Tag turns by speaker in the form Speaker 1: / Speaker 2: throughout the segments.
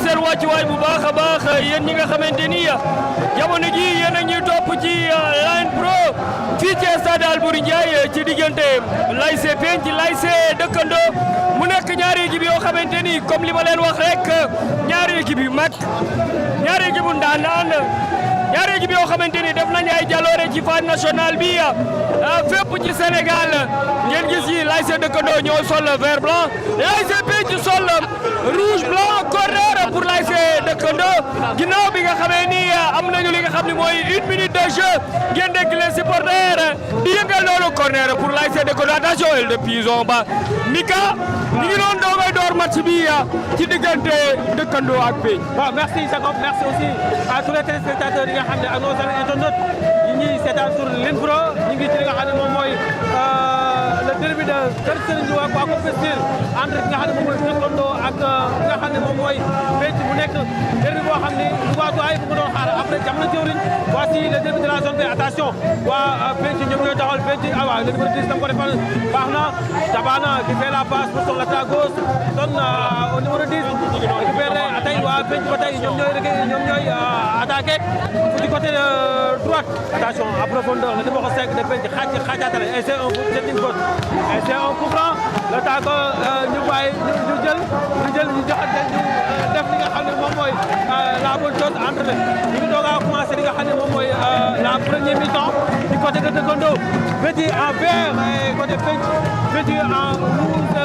Speaker 1: seen wàccuwaay bu baax a baax yéen ñi nga xamante ni jamono ji yéen a ñuy topp ci Line Pro fii ci stade Albouri Ndiaye ci diggante l'ASC Penc l'ASC Dëkkandoo mu nekk ñaari équipe yoo xamante ni comme li ma leen wax rek ñaari équipe yu mag ñaari équipe bu ndaanaan ñaari équipe yoo xamante ni def nañu ay jaloore ci phase nationale bi fépp ci Sénégal ngeen gis yi l'ASC Dëkkandoo ñoo sol vert blanc l'ASC Penc sol rouge blanc corner pour l'ASC Dëkkandoo ginnaaw bi nga xamee ni am nañu li nga xam ne mooy 1 minute de jeu ngeen dégg les supporters di yëngal loolu corner pour l'ASC Dëkkandoo attention el de Pison ba Mika ñu ngi doon doogay door match bi ci diggante Dëkkandoo ak Penc.
Speaker 2: waaw merci Jacob merci aussi à tous les téléspectateurs yi nga xam ne ak nos internautes yi ñuy seetaan sur Line Pro ñu ngi ci li nga xam ne moom mooy le derby de Kër Serigne Louga waa compétition entre ki nga xam ne moom mooy Dëkkandoo ak ki nga xam ne moom mooy Penc mu nekk derby boo xam ne Louga doy bu ko doon xaar après jamono jëwriñ voici le derby de la zone B attention waa Penc ñoom ñooy doxal Penc waaw le numéro 10 dama ko defal baax na Tabana qui fait la passe pour son latéral gauche donne au numéro 10 récupéré tey waa Penc ba tey ñoom ñooy attaqué du côté droite attention à profondeur le numéro 5 de Penc xaajaatale et c'est une faute et c'est un coup franc le temps que ñu bàyyi ñu jël ñu joxante ñu def li nga xam ne moom mooy la bonne chose entre ñu ngi doog a commencé li nga xam ne moom mooy la première mi-temps du côté de Dëkkandoo vêtu en vert et côté Penc vêtu en rouge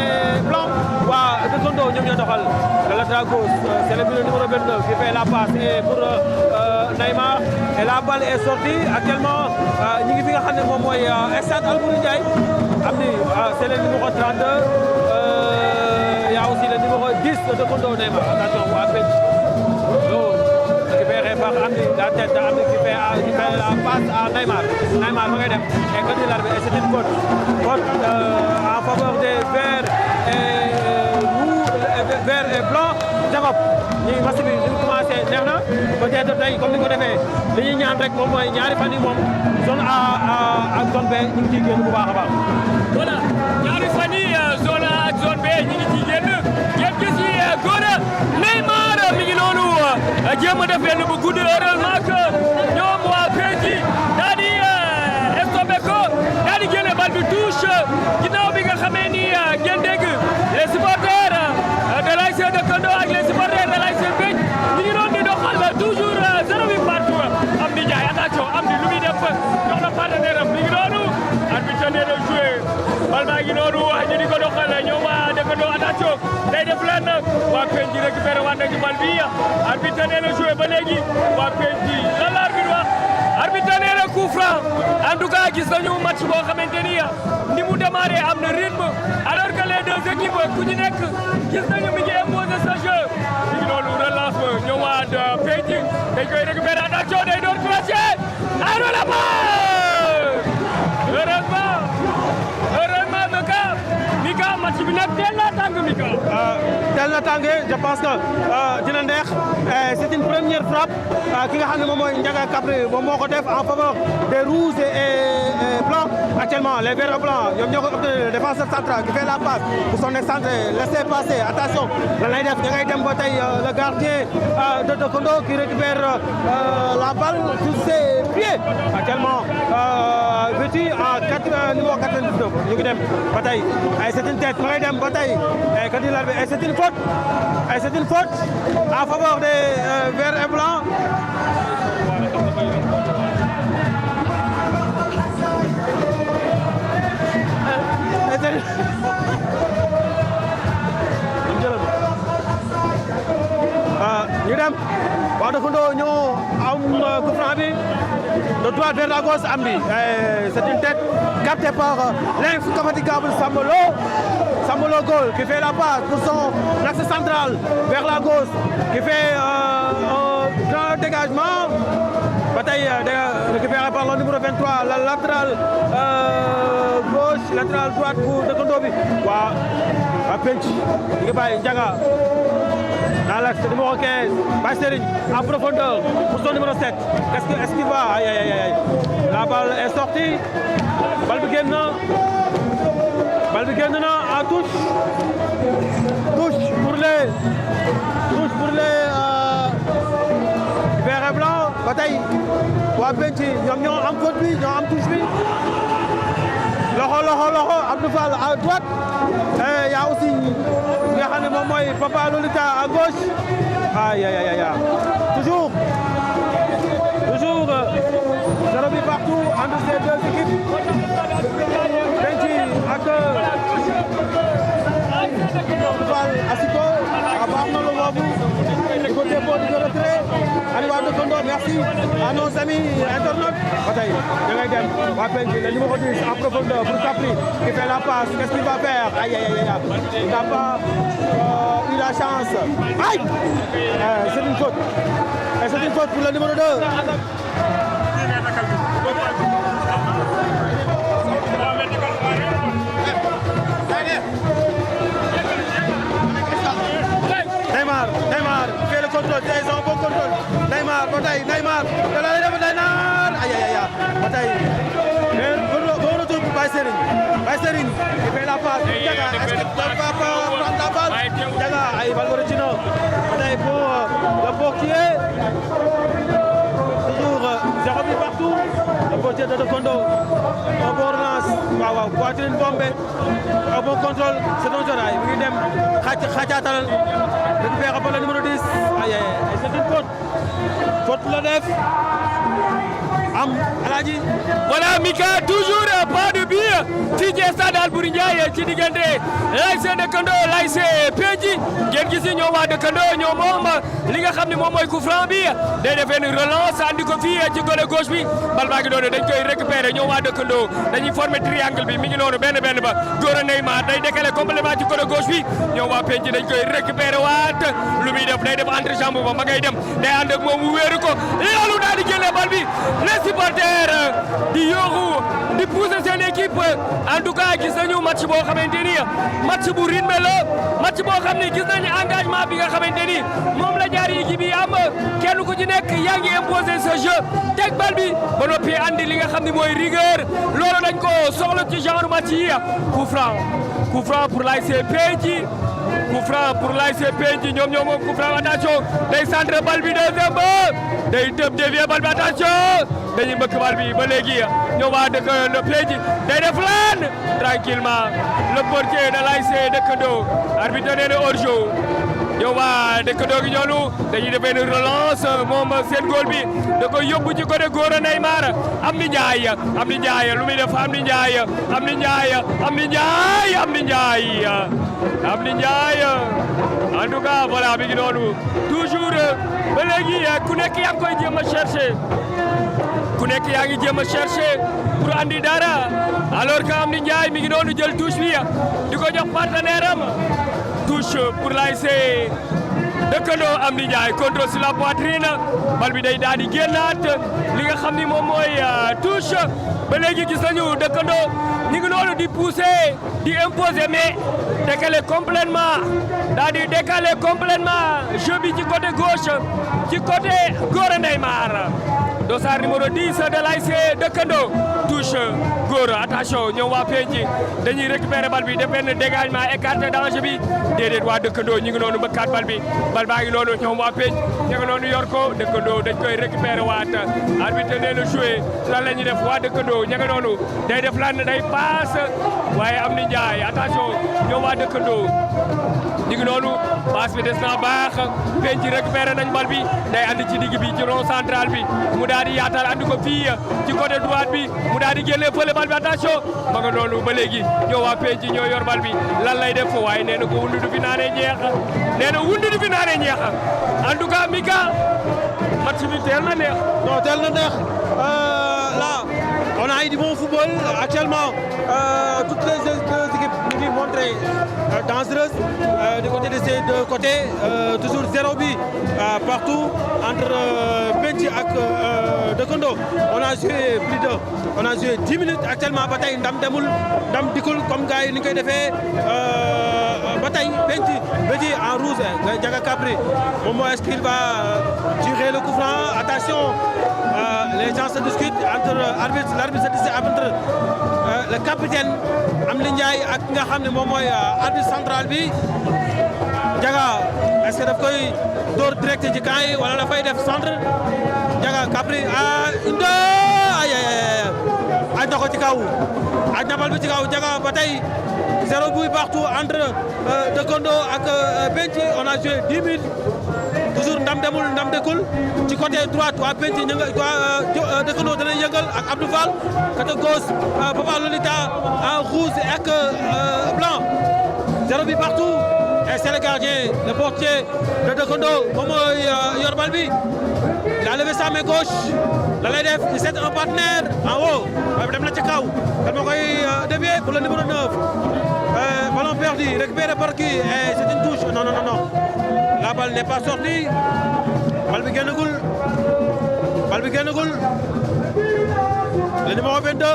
Speaker 2: et blanc waa Dëkkandoo ñoom ñoo doxal le latéral gauche c'est le numéro 29 qui fait la passe et pour Neymar et la balle est sortie actuellement ñu ngi fi nga xam ne moom mooy stade Albouri Ndiaye am ni c'est le numéro 32 il y a aussi le numéro 10 de Dëkkandoo Neymar attention waa Penc récupéré par Amdi la tête Amdi qui fait la passe à Neymar ma ngay dem et que dit l'arbitre et c'est une faute en faveur des verts et blancs Jacob ñi match bi ñu commencé neex na peut-être tey comme ni ko defee li ñuy ñaan rek moom mooy ñaari fan yi moom zone A ak zone B ñu ngi ciy génn bu baax a baax.
Speaker 1: voilà ñaari fan yi zone A ak zone B ñu ngi ciy génn ngeen gis yi Gora Neymar mi ngi noonu jéem a def benn bu gudd heureusement que ñoom waa Penc daal di stoppé ko daal di génne bal bi touche ginnaaw bi nga xamee ni ngeen dégg les supporters de l'ASC Dëkkandoo ak les supporters de l'ASC Penc ñu ngi doon di doxal toujours 0 partout Amdi Ndiaye attention Amdi lu muy def jox na partenaire am mi ngi noonu arbitre nee na joué bal baa ngi noonu ñu di ko doxal ñoom waa Dëkkandoo attention day def leen waa Penc récupéré waat nañu bal bi arbitre nee na joué ba léegi waa Penc lan la arbitre wax arbitre nee na coup franc en tout cas gis nañu match boo xamante ni mu démarré am na rythme alors que les deux équipes ku ci nekk gis nañu mi ngi imposé sa jeu mi ngi noonu relance ñoom waa Penc dañ koy récupéré attention day doon crochet alors la balle heureusement Mika match bi nag teel na tàng Mika.
Speaker 2: teel na tàng je pense que dina neex c'est une première frappe ki nga xam ne moom mooy Ndiaga Kabré moom moo ko def en faveur des rouges et blancs actuellement les verts et blancs ñoom ñoo ko obtenu le défenseur central qui fait la passe pour son excentré laissez passer attention lan lay def da ngay dem ba tey le gardien de Dëkkandoo qui récupère la balle sur ses pieds actuellement vêtu en numéro 99 ñu ngi dem ba tey c'est une tête ma ngay dem ba tey que dit l'arbitre et c'est une faute en faveur des verts et blancs. ñu dem waa Dëkkandoo ñoo am coup franc bi de droite vers la gauche am bi c'est une tête captée par l'infatigable Sambolo Gol qui fait la passe pour son axe central vers la gauche qui fait un grand dégagement bataille récupéré par le numéro 23 la latéral gauche latéral droite pour Dëkkandoo bi waa Penc ñu ngi bàyyi Ndiaga dans l'axe numéro 15 Baye Serigne en profondeur pour son numéro 7 est-ce qu'il va aïe la balle est sortie balle bi génn na à touche pour tey waa penc ñoom ñoo am faute bi ñoo am touche bi loxo Abdou Fall à droite et y a aussi nga xam ne moom mooy Papa Lolita à gauche aïe toujours zéro but partout entre ces deux équipes penc ak Abdou Fall Asiko baax na lu boobu du côté du retrait ani waa Dëkkandoo merci à nos amis internautes ba tey da ngay dem waa penc le numéro 10 en profondeur pour Capri qui fait la passe qu'est-ce qu'il va faire aïe il n'a pas eu la chance aïe c'est une faute et c'est une faute pour le numéro 2 Neymar fait le contrôle, c'est un bon contrôle. Neymar, bataille, Neymar, bataille. Bon retour pour Baye-Serigne, il fait la passe. Diaga, est-ce qu'il va pas prendre la balle? Diaga, il va le retirer. Bataille pour le portier. Toujours 0 but partout. Le portier de Dëkkandoo. Un bon relance. Waaw, poitrine bombée. Un bon contrôle. C'est un jeune. Il ngi dem xaacatal. Récupéré par le numéro 10. Aïe, c'est une faute. Faute la def. Am Alaaji.
Speaker 1: Voilà Mika toujours pas de but fii ci stade Albouri Ndiaye ci diggante l'ASC Dëkkandoo l'ASC Penc ngeen gis ñoom waa Dëkkandoo ñoom moom li nga xam ne moom mooy coup franc bi day def benn relance andi ko fii ci côté gauche bi bal baa ngi noonu dañ koy récupérer ñoom waa Dëkkandoo dañuy former triangle bi mi ngi noonu benn ba Gora Neymar day décaler complètement ci côté gauche bi ñoom waa Penc dañ koy récupérer waat lu muy def day def entrejambe ba ma ngay dem day ànd ak moom mu wéeru ko loolu daal di génne bal bi supporters di yooxu di pousser seen équipe en tout cas gis nañu match boo xamante ni match bu rythme la match boo xam ne gis nañu engagement bi nga xamante ni moom la ñaari équipe yi am kenn ku ci nekk yaa ngi imposer ce jeu teg bal bi ba noppi andi li nga xam ne mooy rigueur loolu dañ ko soxla ci genre match yi coup franc pour l'ASC Penc coup franc pour l'ASC Penc ñoom moom coup franc attention day centre bal bi deuxième ba day tëb dévier bal bi attention dañuy mbëkk bal bi ba léegi ñoom waa Dëkkandoo Penc day def lan tranquillement le portier de l'ASC Dëkkandoo arbitre nee na hors-jeu ñoom waa Dëkkandoo gi ñoonu dañuy def benn relance moom seen góol bi da koy yóbbu ci côté Gora Neymar Amdi Ndiaye lu muy def Amdi Ndiaye en tout cas voilà mi ngi noonu toujours ba léegi ku nekk yaa ngi koy jéem a chercher pour andi dara alors que Amdi Ndiaye mi ngi noonu jël touche bi di ko jox partenaire am touche pour l'ASC Dëkkandoo Amdi Ndiaye contrôle sur la poitrine bal bi day daal di génnaat li nga xam ni moom mooy touche ba léegi gis nañu Dëkkandoo ñu ngi noonu di pousser di imposer mais décaler complètement daal di décaler complètement jeu bi ci côté gauche ci côté Gora Neymar dossard numéro 10 de l'ASC Dëkkandoo touche Gora attention ñoom waa Penc dañuy récupérer bal bi def benn dégagement écarté danger bi déedéet waa Dëkkandoo ñu ngi noonu mbëkkaat bal bi bal baa ngi noonu ñoom waa Penc ñu ngi noonu yor ko Dëkkandoo dañ koy récupérer waat arbitre nee na joué lan la ñuy def waa Dëkkandoo ñu ngi noonu day def lan day passe waaye Amdi Ndiaye attention ñoom waa Dëkkandoo ñu ngi noonu passe bi des na baax Penc récupéré nañ bal bi day andi ci digg bi ci rond central bi mu daal di yaatal andi ko fii ci côté droite bi mu daal di génne fële bal bi attention ma nga noonu ba léegi ñoo waa Penc ñoo yor bal bi lan lay def waaye nee na ko wundu du fi naanee ñeex en tout cas Mika match bi teel na neex.
Speaker 2: non teel na neex là on a eu du bon football actuellement toutes les deux équipes ñu ngi montré dangereuses du côté de ces deux côtés toujours 0 but partout entre Penc ak Dëkkandoo on a joué 10 minutes actuellement ba tey ndam dikul comme gars yi ni ñu koy defee ba tey Penc Béji en rouge Diaga Capri moom est-ce qu'il va tirer le coup franc attention les gens se discutent entre l'arbitre se discute entre le capitaine Amdi Ndiaye ak nga xam ne moom mooy arbitre central bi Ndiaga est-ce que daf koy door direct ci camp yi wala dafay def centre Ndiaga Capri ay aj na ko ci kaw aj na bal bi ci kaw Ndiaga ba tey 0 but partout entre Dekondo ak Penc on a joué 10 minutes toujours ndam demul ndam dekul ci côté droite waa Penc ñu nga Dekondo dana yëngal ak Abdou Fall côté gauche Papa Lolita en rouge ak blanc 0 but partout et c'est le gardien le portier de Dekondo moom mooy yor bal bi il a levé sa main gauche la lay def il c'est un partenaire en haut waaye dem na ci kaw kan moo koy dévier pour le numéro 9 ballon perdu récupéré par qui et c'est une touche non la balle n'est pas sortie bal bi génnagul le numéro 22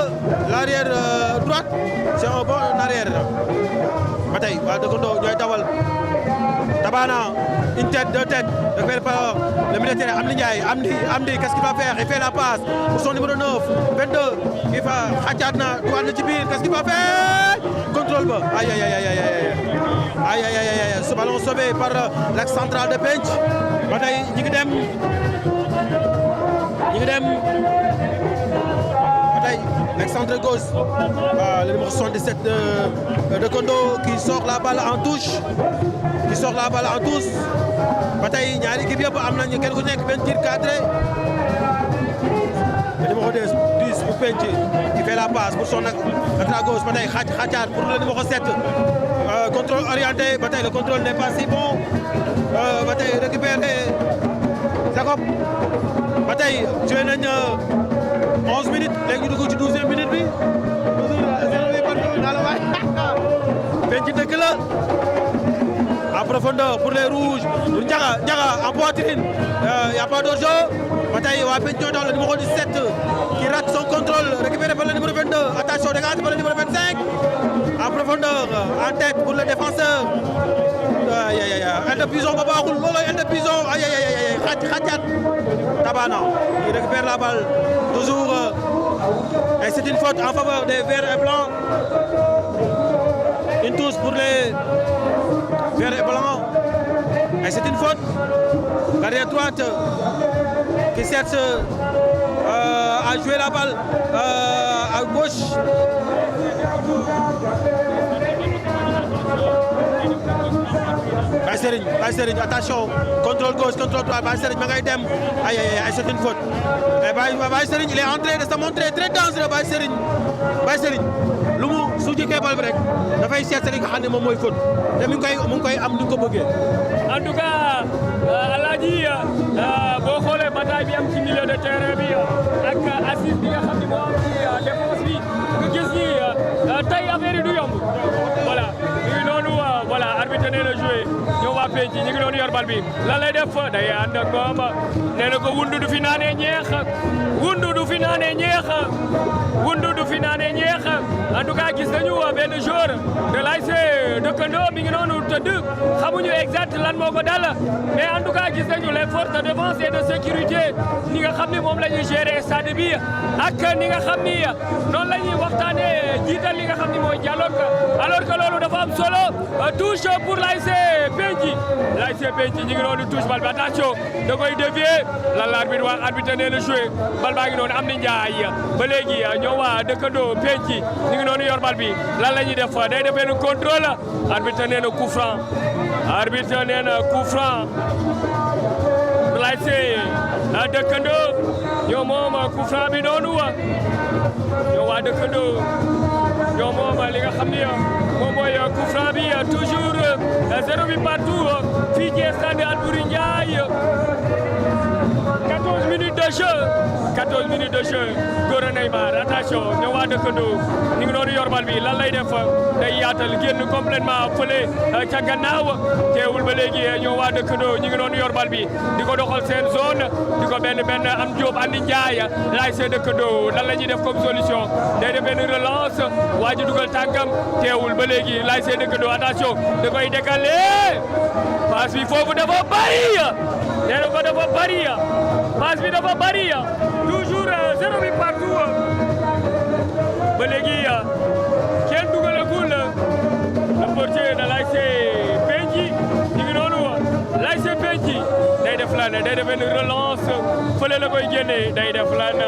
Speaker 2: l'arrière droite c'est un bon arrière ba tey waa Dekondo ñooy dawal Tabana une tête deux têtes récupéré par le militaire Amdi Ndiaye Amdi qu'est-ce qu'il va faire il fait la passe pour son numéro 9 22 qui va xacaat na dugal na ci biir qu'est-ce qu'il va faire contrôle ba aïe ce ballon sauvé par l'axe central de Penc ba tey ñi ngi dem ba tey l'axe central gauche le numéro 77 de Kondo qui sort la balle en touche ba tey ñaari équipe yëpp am nañu kenn ku nekk benn tir cadré le numéro 10 pour Penc qui fait la passe pour son latéral gauche ba tey xacaat pour le numéro 7 contrôle orienté ba tey le contrôle n'est pas si bon ba tey récupéré Jacob ba tey joué nañ 11 minutes léegi ñu dugg ci 12e minute bi naa la waay Penc dëkk la en profondeur pour les rouges Ndiaga en poitrine y a pas de jeu ba tey waa Penc ñoo daw le numéro 17 qui rate son contrôle récupéré par le numéro 22 attention dégagé par le numéro 25 en profondeur en tête pour le défenseur aile de pigeon ba baaxul loolooy aile de pigeon xacaat Tabana qui récupère la balle toujours et c'est une faute en faveur des verts et blancs une touche pour les verts et blancs et c'est une faute l'arrière droite qui cherche à jouer la balle à gauche Baye Serigne attention contrôle gauche contrôle droite Baye Serigne ma ngay dem ay c'est une faute mais Baye Serigne il est en train de se montrer très dangereux Baye Serigne lu mu su jëkkee bal bi rek dafay seet li nga xam ne moom mooy faute te mu ngi koy am ni ko bëggee.
Speaker 1: En tout cas Alaaji boo xoolee bataille bi am ci milieu de terrain bi ak assise bi nga xam ne moo am ci défense bi nga gis ni tey affaire yi du yomb voilà ñu noonu voilà arbitre nee na joué ñoom waa Penc ñu ngi doon yor bal bi lan lay def day ànd ak moom nee na ko wundu du fi naanee ñeex en tout cas gis nañu benn joueur de l'ASC Dekondo mi ngi noonu tëdd xamuñu exact lan moo ko dal mais en tout cas gis nañu les forces de défense et de sécurité ni nga xam ni moom la ñuy gérer stade bi ak ni nga xam ni noonu la ñuy waxtaanee jiital li nga xam ni mooy dialogue alors que loolu dafa am solo touche pour l'ASC Penc ñi ngi noonu touche bal bi attention da koy dévier lan la arbitre wax arbitre nee na joué bal baa ngi noonu am ni Ndiaye ba léegi ñoo waa Dekondo Penc ñi ngi noonu yor bal bi lan la ñuy def day def benn contrôle arbitre nee na coup franc l'ASC Dekondo ñoo moom coup franc bi noonu ñoo waa Dekondo ñoo moom li nga xam ni moom mooy coup franc bi toujours 0 bi partout fii ci stade Albouri Ndiaye 14 minutes de jeu Gora Neymar attention ñoo waa Dekondo ñu ngi doon yor bal bi lan lay def day yaatal génn complètement fële ca gannaaw teewul ba léegi ñoo waa Dekondo ñu ngi doon yor bal bi di ko doxal seen zone di ko benn am Diop andi Ndiaye l'ASC Dekondo lan la ñuy def comme solution day def benn relance waa ji dugal tànkam teewul ba léegi l'ASC Dekondo attention da koy décaler passe bi foofu dafa bari nee na ko dafa bari passe bi dafa bari toujours 0 bi partout ba léegi kenn dugalagul le portier de l'ASC Penc ñi ngi lan day def benn relance fële la koy génnee day def lan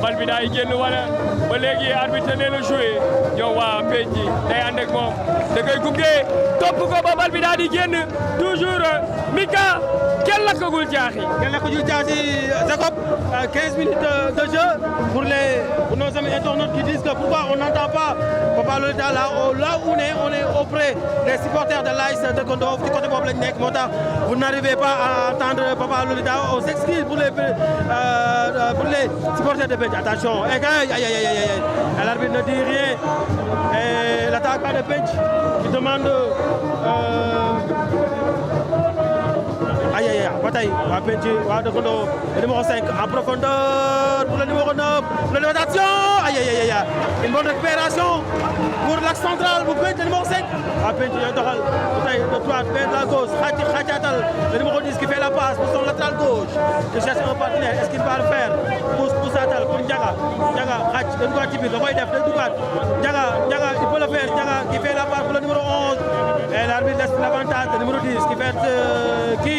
Speaker 1: bal bi daay génn wala ba léegi arbitre nee na joué ñoom waa penc day ànd ak moom da koy gunge topp ko ba bal bi daal di génn toujours Mika kenn lakkagul jaaxi.
Speaker 2: kenn lakkagul jaaxi Jacob 15 minutes de jeu pour nos amis internautes qui disent que pourquoi on n'entend pas Papa Lolita là où on est auprès des supporters de l'AS Dekondo ci côté boobu lañ nekk moo tax vous n'arrivez pas à entendre Papa Lolita on s'excuse pour les supporters de Penc. Attention l'arbitre ne dit rien et l'attaquant de Penc qui demande bataille waa Penc waa Dekondo le numéro 5 en profondeur pour le numéro 9 pour la notation une bonne récupération pour l'axe central bu Penc le numéro 5 waa Penc ñooy doxal bataille de droite vers la gauche xaacatal le numéro 10 qui fait la passe pour son latéral gauche qui cherche un partenaire est-ce qu'il va le faire poussaatal pour Ndiaga xaac dañ ko ci biir da koy def day dugaat Ndiaga il peut le faire Ndiaga qui fait la passe pour le numéro 11 et l'arbitre laisse l'avantage le numéro 10 qui fait qui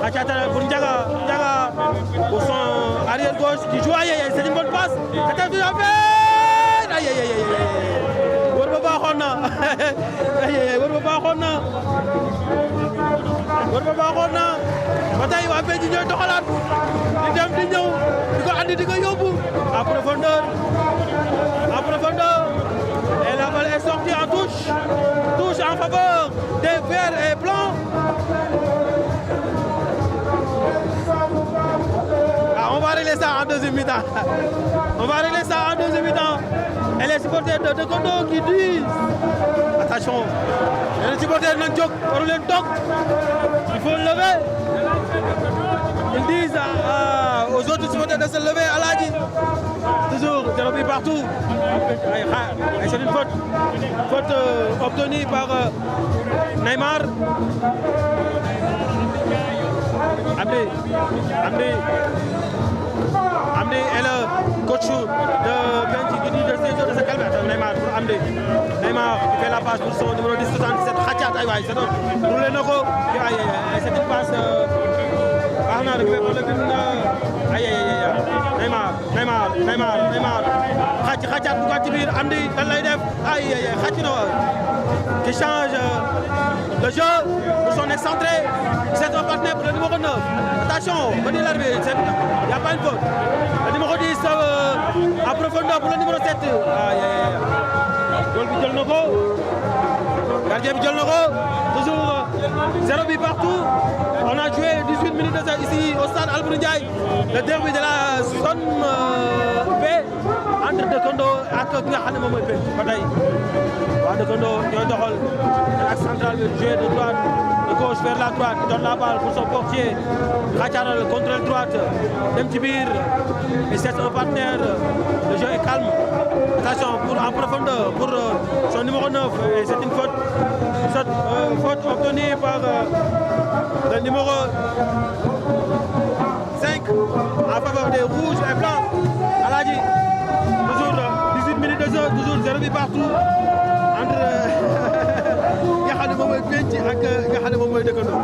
Speaker 2: xaacatal pour Ndiaga pour son arrière gauche qui joue c'est une bonne passe war ba baaxoon na ba tey waa Penc ñooy doxalaat di dem di ñëw di ko andi di ko yóbbu en profondeur et la balle est sortie en touche en faveur des verts et blancs. On va régler ça en deuxième mi-temps. Et les supporters de Dekondo qui disent attention, les supporters nañ jóg waru leen toog il faut lever. Ils disent aux autres supporters de se lever Aladji. Toujours 0 but partout. C'est une faute obtenue par Neymar. Amdi est le coach de Penc qui dit de se calmer. Neymar pour Amdi. Neymar qui fait la passe pour son numéro 10 77 Khachat aywaay c'est donc roulé na ko c'est une passe baax na rek pour le but Neymar Khachat bu ko ci biir Amdi lan lay def xàcc na qui change le jeu pour son excentré c'est un partenaire pour le numéro 9 attention me dit l'arbitre il y a pas une faute le numéro 10 en profondeur pour le numéro 7 goal bi jël na ko gardien bi jël na ko toujours 0 but partout on a joué 18 minutes de jeu ici au stade Albouri Ndiaye le derby de la zone B entre Dekondo ak ki nga xam ne moom mooy Penc ba tey waa Dekondo ñooy doxal l'axe central bi joué de droite de gauche vers la droite donne la balle pour son portier xaacaral contrôle droite dem ci biir et c'est un partenaire le jeu est calme attention pour en profondeur pour son numéro 9 et c'est une faute obtenue par le numéro 5 en faveur des rouges et blancs Aladji toujours 18 minutes de jeu toujours 0 but partout entre nga xam ne moom mooy Penc ak nga xam ne moom mooy Dekondo.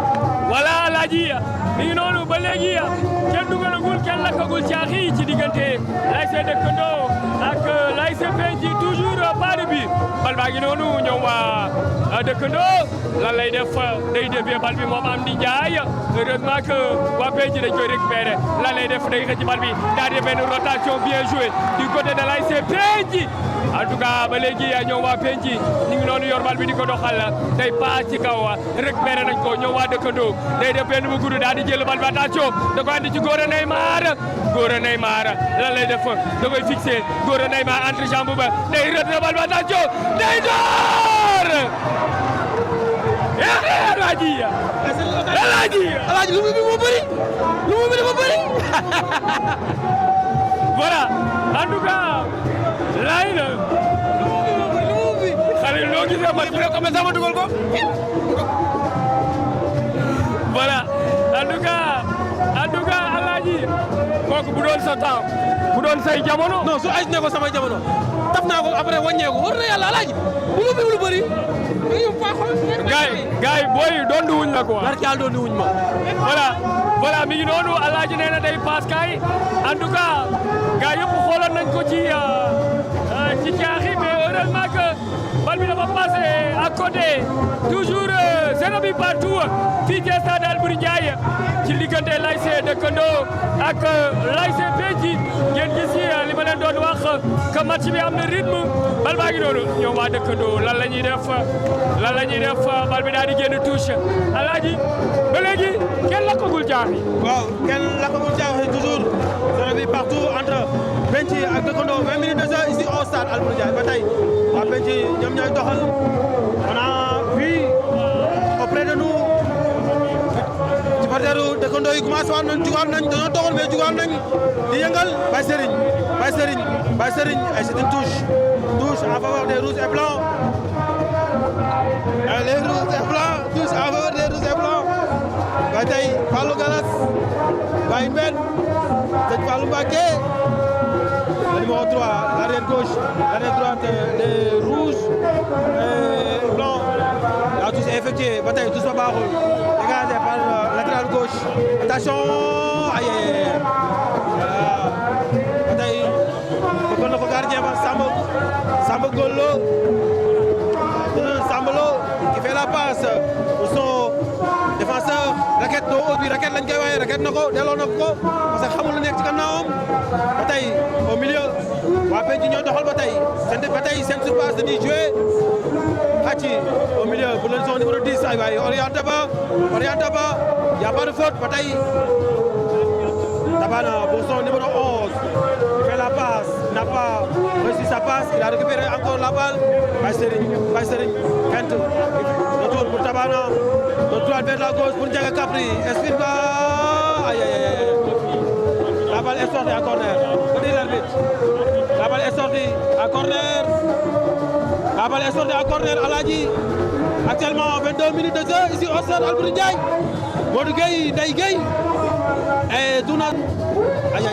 Speaker 1: voilà Aladji mi ngi noonu ba léegi kenn dugalagul kenn lakkagul caaxi ci diggante l'AS Dekondo ak l'AS Penc toujours pas de but bal baa ngi noonu ñoom waa Dekondo lan lay def day dévier bal bi moom Amdi Ndiaye heureusement que waa Penc dañ koy récupérer lan lay def day xëcc bal bi daal di benn rotation bien jouée du côté de l'AS Penc en tout cas ba léegi ñoom waa Penc ñu ngi noonu yor bal bi di ko doxal day paas ci kaw récupéré nañ ko ñoom waa Dekondo day def benn bu gudd daal di jël bal bi attention da koy andi ci Gora Neymar lan lay def da koy fixé Gora Neymar entre jambe ba day rëdd bal bi attention day door
Speaker 2: Aladji lu mu bi moo bëri
Speaker 1: voilà en tout cas laay na xale loo gisee man bu ko sama dugal ko voilà en tout cas Aladji kooku bu doon sa temps bu doon say jamono
Speaker 2: non su aj ne ko samay jamono taf naa ko après wàññeeku war na yàlla Aladji lu bëri
Speaker 1: gars yi booy doon wuñ la quoi
Speaker 2: barki yàlla doon wuñ ma
Speaker 1: voilà voilà mi ngi noonu Alaaji nee na day paas kaay en tout cas gars yëpp xooloon nañ ko ci caaxi mais heureusement que bal bi dafa passé à côté toujours 0 but partout fii ci stade Albouri Ndiaye ci diggante l'ASC Dëkkandoo ak l'ASC Penc ngeen gis li ma leen doon wax que match bi am na rythme bal baa ngi noonu ñoom waa Dëkkandoo lan la ñuy def bal bi daal di génn touche Alaaji ba léegi kenn lakkagul caaxi.
Speaker 2: waaw kenn lakkagul caaxi toujours 0 but partout entre Penc ak Dëkkandoo 20 minutes de jeu ici au stade Albouri Ndiaye ba tey waa Penc ñoom ñooy doxal on a vu auprès de nous ci partenaire Dëkkandoo yi commencé waat nañ jugaat nañ dañoo doxal mais jugaat nañ di yëngal Baye Serigne et c'est une touche en faveur des rouges et blancs les rouges et blancs touche en faveur des rouges et blancs ba tey Fallou Galas Baye Mbène sëñ Fallou Mbacké le numéro 3 l'arrière gauche l'arrière droite des rouges et blancs la touche est effectuée ba tey touche ba baaxul dégagé par latéral gauche attention aïe ba tey bëggoon na ko gardien ba Samba Gollo qui fait la passe pour son défenseur raquette doo haut bi raquette lañ koy waaye raquette na ko delloo na ko parce que xamul lu nekk ci gannaawam ba tey au milieu waa Penc ñoo doxal ba tey seen surpasse dañuy jouer xàcc au milieu pour le son numéro 10 ay waay orienté ba y a pas de faute ba tey Tabana pour son numéro 11 il fait la passe n'a pas réussi sa passe il a récupéré encore la balle Baye Serigne Kent retour pour Tabana de droite vers la gauche pour Ndiaga Capri Esprit ba aïe la balle est sortie à corner que dit l'arbitre la balle est sortie à corner Alaaji actuellement 22 minutes de jeu ici au stade Albouri Ndiaye Modou Gueye Ndeye Gueye et Douna aïe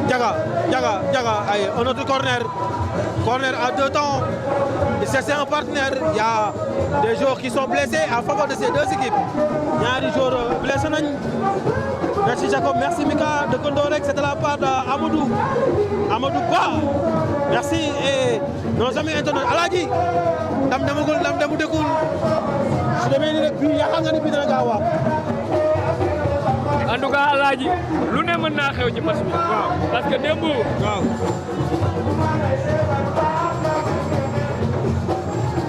Speaker 2: Ndiaga aïe un autre corner à 2 temps c'est un partenaire il y a des joueurs qui sont blessés en faveur de ces deux équipes ñaari joueurs blessés nañ merci Jacob merci Mika Dëkkandoo rek c'est de la part d'Amadou Ba merci et nos amis internautes Alaaji ndam demu dëkkul su demee ni rek bii yaakaar nga ni bii dina gaaw a
Speaker 1: en tout cas Alaaji lu ne mën naa xew ci match bi parce que démb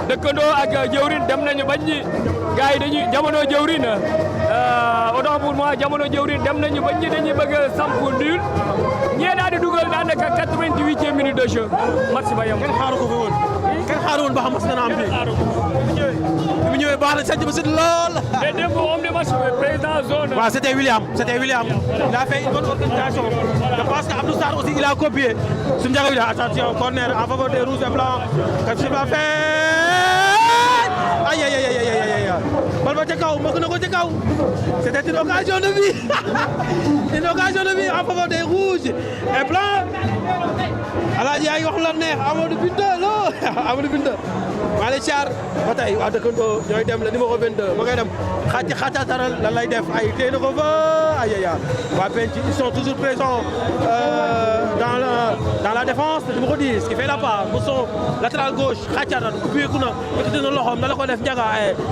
Speaker 1: Dëkkandoo ak jëwrin dem nañu bañ ñi gars yi dañuy jamono jëwrin autant pour moi jamono jëwrin dem nañu bañ ñi dañuy bëgg a samp nul ñee daal di dugal daanaka 88e minute de jeu match ba yem.
Speaker 2: kenn xaaru ko fi woon kenn xaaru woon ba xam match dana am bi bi mu ñëwee baax na sant ba sit lool.
Speaker 1: mais démb homme de match président zone.
Speaker 2: waaw c'était William il a fait une bonne organisation je pense que Abdou Sarr aussi il a copié su Ndiaga bi attention corner en faveur des rouges et blancs qu'est-ce qu'il va faire aïe bal ba ca kaw mbëkk na ko ca kaw c'était une occasion de vie en faveur des rouges et blancs Alaaji yaa ngi wax la neex Amadou Binta maa ngi caar ba tey waa Dëkkandoo ñooy dem le numéro 22 ma ngay dem xàccataral lan lay def ay téye na ko fa ay waa Penc ils sont toujours présents dans la défense le numéro 10 qui fait la passe pour son latéral gauche xàccatal ubbeeku na yëkkati na loxoom na la ko def Ndiaga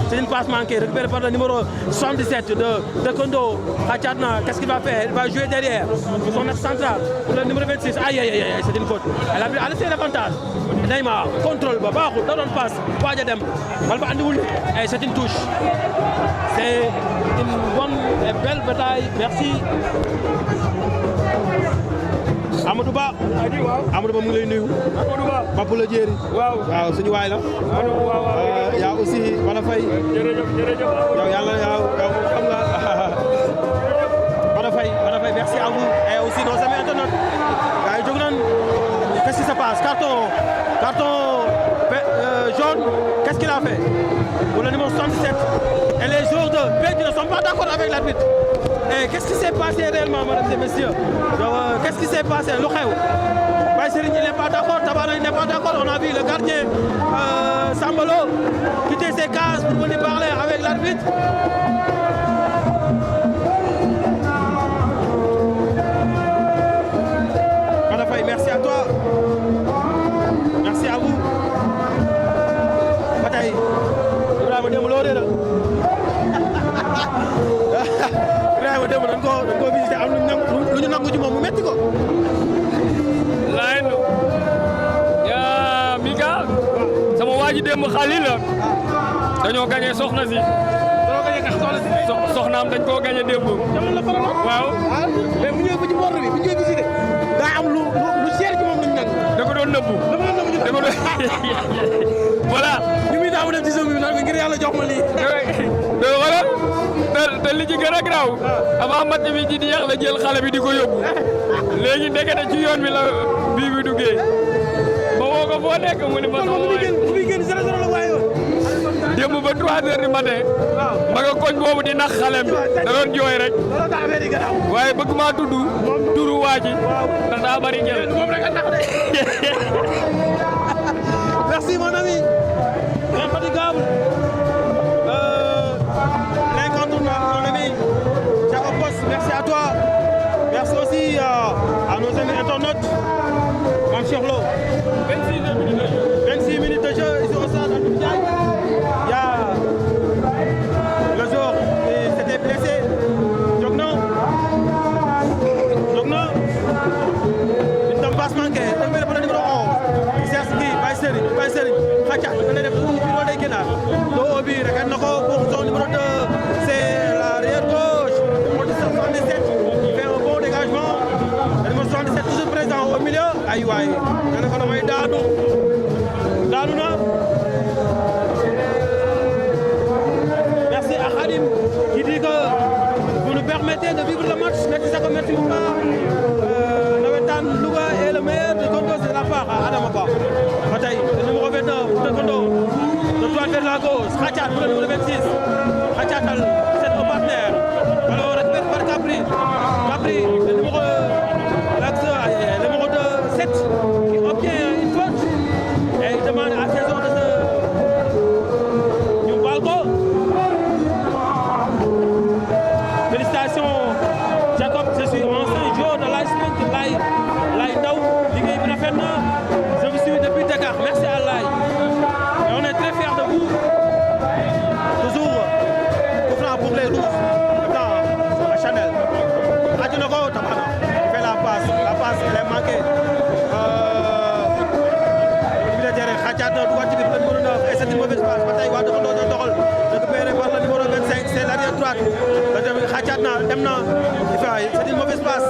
Speaker 2: c'est une passe manquée récupérée par le numéro 77 de Dëkkandoo xàccat na qu'est-ce qu'il va faire il va jouer derrière pour son axe central pour le numéro 26 aïe c'est une faute elle a laissé l'avantage Neymar contrôle ba baaxul da doon passe waaj a dem bal ba andiwul et c'est une touche c'est une bonne et belle bataille merci Amadou Ba mu ngi lay nuyu Papa la Jéeri waaw suñu waay la yaa aussi Bada Faye yow yàlla yow xam nga Bada Faye merci à vous et aussi nos amis internautes gars yi jóg nañ qu'est-ce qui se passe carton jaune qu'est-ce qu'il a fait pour le numéro 77 et les joueurs de Penc ne sont pas d'accord avec l'arbitre et qu'est-ce qui s'est passé réellement mesdames et messieurs donc qu'est-ce qui s'est passé lu xew Baye Serigne il n'est pas d'accord Tabana il n'est pas d'accord on a vu le gardien Sambalo quitter ses cases pour venir parler avec l'arbitre tey Ibrahima démb loo réeral Ibrahima démb dañ koo visité am lu ñu nangu ci moom mu metti ko.
Speaker 1: laay nu yaa Mika sama waa ji démb Khalil la dañoo gagné soxna si. soxnaam dañ koo gagné démb. waaw.
Speaker 2: mais bu ñëwee ba ci bord bi bu ñu koy visité daa am lu cher ci moom lañ nangu.
Speaker 1: da ko doon nëbbu. da ko doon voilà.
Speaker 2: ñu muy daaw def ci zone bi naan ngir yàlla jox ma lii.
Speaker 1: voilà te li ci gën a garaaw avant match bi di jeex la jël xale bi di ko yóbbu léegi ndekete ci yoon bi la bii bi duggee ba woo ko foo nekk mu ne ma.
Speaker 2: bu muy génn 0-0 la waaye woon.
Speaker 1: démb ba 3 heures du matin. ma nga koñ boobu di nax xalem bi da doon jooy rek. waaye bëgg maa tudd turu waa ji ndax daa bari njëriñ.
Speaker 2: merci mon ami. infatigable. l'incontournable mon ami. Jacob Boss, merci à toi. Merci aussi à nos internautes. Mame Cheikh Lo. 26 minutes de jeu ici au stade Abdou Ndiaye. Il y a le joueur qui s'était blessé. Jogno. Une tombe passe manquée. Le numéro 11. Serski, Baye Serigne. Khacha, on est dans les Guénard. Obi, regarde pour son numéro 2. C'est l'arrière gauche. Le numéro 77. Il fait un bon dégagement. Le numéro 77 toujours présent au milieu. Aïe, aïe. Il y a un Dadou. Merci à Khadim qui dit que vous nous permettez de vivre le match. Merci ça comme merci beaucoup. Nawetan Louga est le meilleur de Kondo, c'est la part à Adamaba. Bataille, le numéro 29 de Kondo. Le droit vers la gauche. Khachat pour le numéro 26. Khachat, c'est nos partenaires. Alors, récupéré par Capri. Capri, le numéro 7 qui obtient une faute. Et il demande à ses ordres de ñu baal ko. Félicitations Jacob, je suis ancien joueur de l'AS Lay Ndaw liggéey bi rafet na. Je vous suis depuis Dakar, merci à Lay. Et on est très fiers de vous. Toujours confiant pour les rouges. Dans la Chanel. Adjunoko Tabana, il fait la passe elle est manquée. Et c'est une mauvaise passe. Bataille Wade récupéré par le numéro 25, c'est l'arrière droite. C'est une mauvaise passe.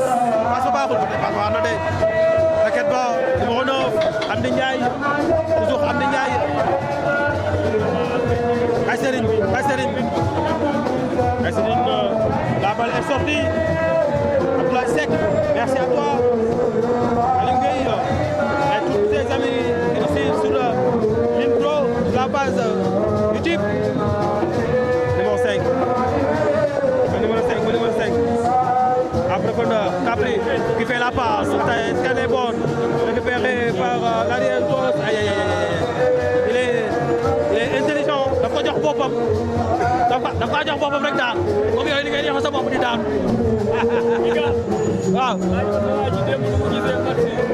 Speaker 2: Passe au bas, la quête bas, numéro 9, Amdi Ndiaye. Toujours Amdi Ndiaye. Aïsserine. La balle est sortie. Abdoulaye Seck, merci à toi. Alingay et tous tes amis ici sur l'intro, la base YouTube. Numéro 5. Numéro 5. À profondeur, Capri qui fait la passe. Est-ce qu'elle est bonne? Récupérée par l'arrière gauche. Il est intelligent. Dafa ko jox boppam. Dafa jox boppam rek daan. Comme yooyu li ngay jox sa bopp di daan. Waaw.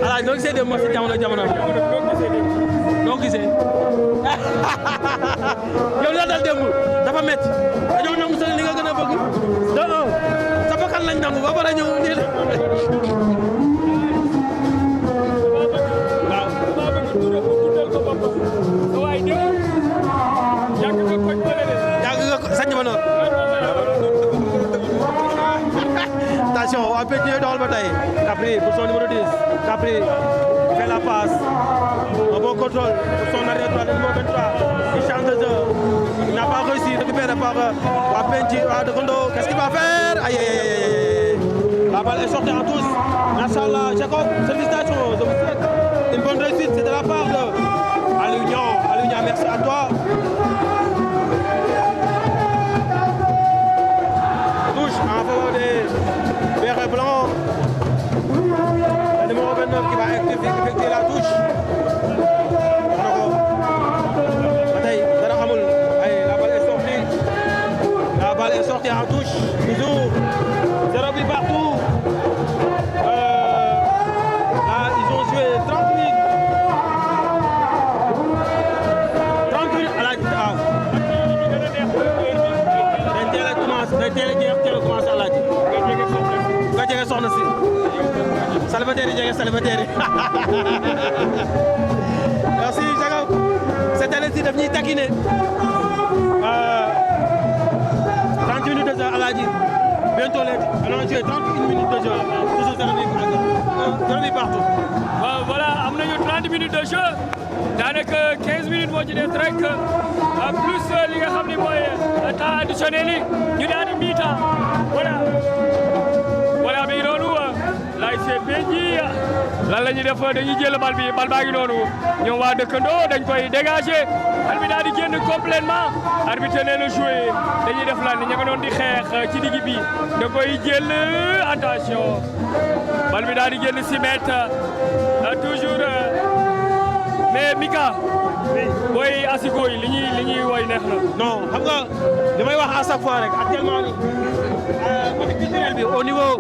Speaker 2: Alaaj noo gisee dem match jamono. Noo gisee. Yow la dal démb dafa métti. Dañoo nangu sa li nga gën a bëgg. De un, sa bakkan lañ nangu ba pare ñëw nii la. Sañ ma noonu. Attention, on peut jouer dans le bataille. Capri pour son numéro 10. Capri fait la passe. Un bon contrôle pour son arrière droit, le numéro 23. Il change de jeu. Il n'a pas réussi. Récupéré par Wapenji de Kondo. Qu'est-ce qu'il va faire? Aïe. La balle est sortie en touche. Machallah, Jacob, félicitations. Je vous souhaite une bonne réussite. C'est de la part de Alunian, merci à toi. Touche en faveur des verts et blancs. Le numéro 29 qui va effectuer la touche. La balle est sortie en touche. Toujours 0 but partout. Là, ils ont joué 30 minutes. 30 minutes. soxna si célibataire yi jege célibataire yi merci Jacob cette année-ci daf ñuy taquiner 30 minutes de jeu Aladji bientôt les on a joué 31 minutes de jeu toujours zéro bi partout.
Speaker 1: waaw voilà am nañu 30 minutes de jeu daanaka 15 minutes moo ci des rek plus li nga xam ne mooy temps additionnel yi ñu daal di mi-temps voilà mi ngi noonu laay see Pénji lan la ñuy def dañuy jël bal baa ngi noonu ñoom waa dëkkandoo dañ koy dégager bal bi daal di génn complètement arbitre nee na joué dañuy def lan ña nga doon di xeex ci digg bi da koy jël attention bal bi daal di génn 6 mètres toujours mais Mika booy asiko yi li ñuy woy neex na.
Speaker 2: non xam nga li may wax à chaque fois rek actuellement ni côté culturel bi au niveau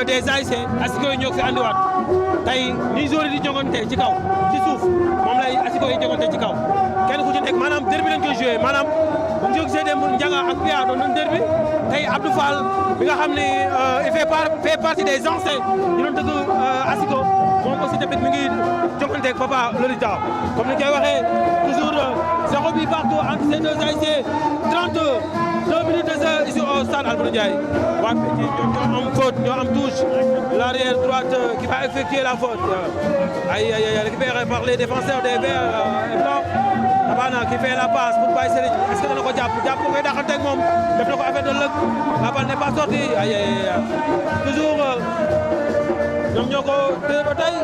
Speaker 2: des ASC asiko yi ñoo ko fi andiwaat tey ni joueurs yi di jongante ci kaw ci suuf moom lay asiko yi jongante ci kaw kenn ku ci nekk maanaam derby lañ koy joué maanaam bu ñu jógee dem Ndiaga ak Pia doon nañ derby tey Abdou Fall bi nga xam ne il fait partie des anciens ñu doon dëgg asiko moom aussi tamit mi ngi jongante ak Papa Lolita comme ni koy waxee toujours zéro but partout entre ces deux ASC 32 minutes de jeu ici au stade Alfred Ndiaye waa Pénji ñoo am faute ñoo am touche l'arrière droite qui va effectuer la faute récupéré par les défenseurs des Verts et Blancs Tabana qui fait la passe pour Baye Serigne est-ce que dana ko jàpp ko ngay daxante ak moom def na ko affaire de lëg la balle n'est pas sortie toujours ñoom ñoo ko téye ba tey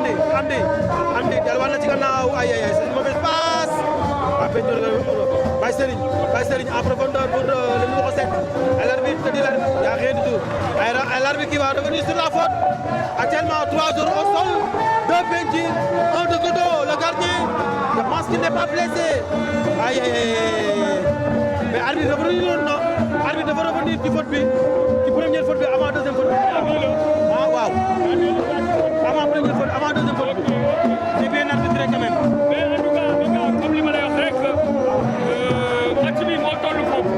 Speaker 2: Amdi delluwaat na ci gannaaw ay mauvaise passe Baye Serigne en profondeur pour le numéro 7 et l'arbitre dit il n'y a rien du tout l'arbitre qui va revenir sur la faute actuellement 3 jours au sol 2 Pénji 1 de Godo le gardien je pense qu'il n'est pas blessé mais arbitre revenir non arbitre dafa revenir ci faute bi ci première faute bi avant deuxième faute bi waaw avant première faute avant deuxième faute bi c'est bien arbitré quand même.
Speaker 1: mais en tout cas comme li ma lay wax rek match bi moo toll foofu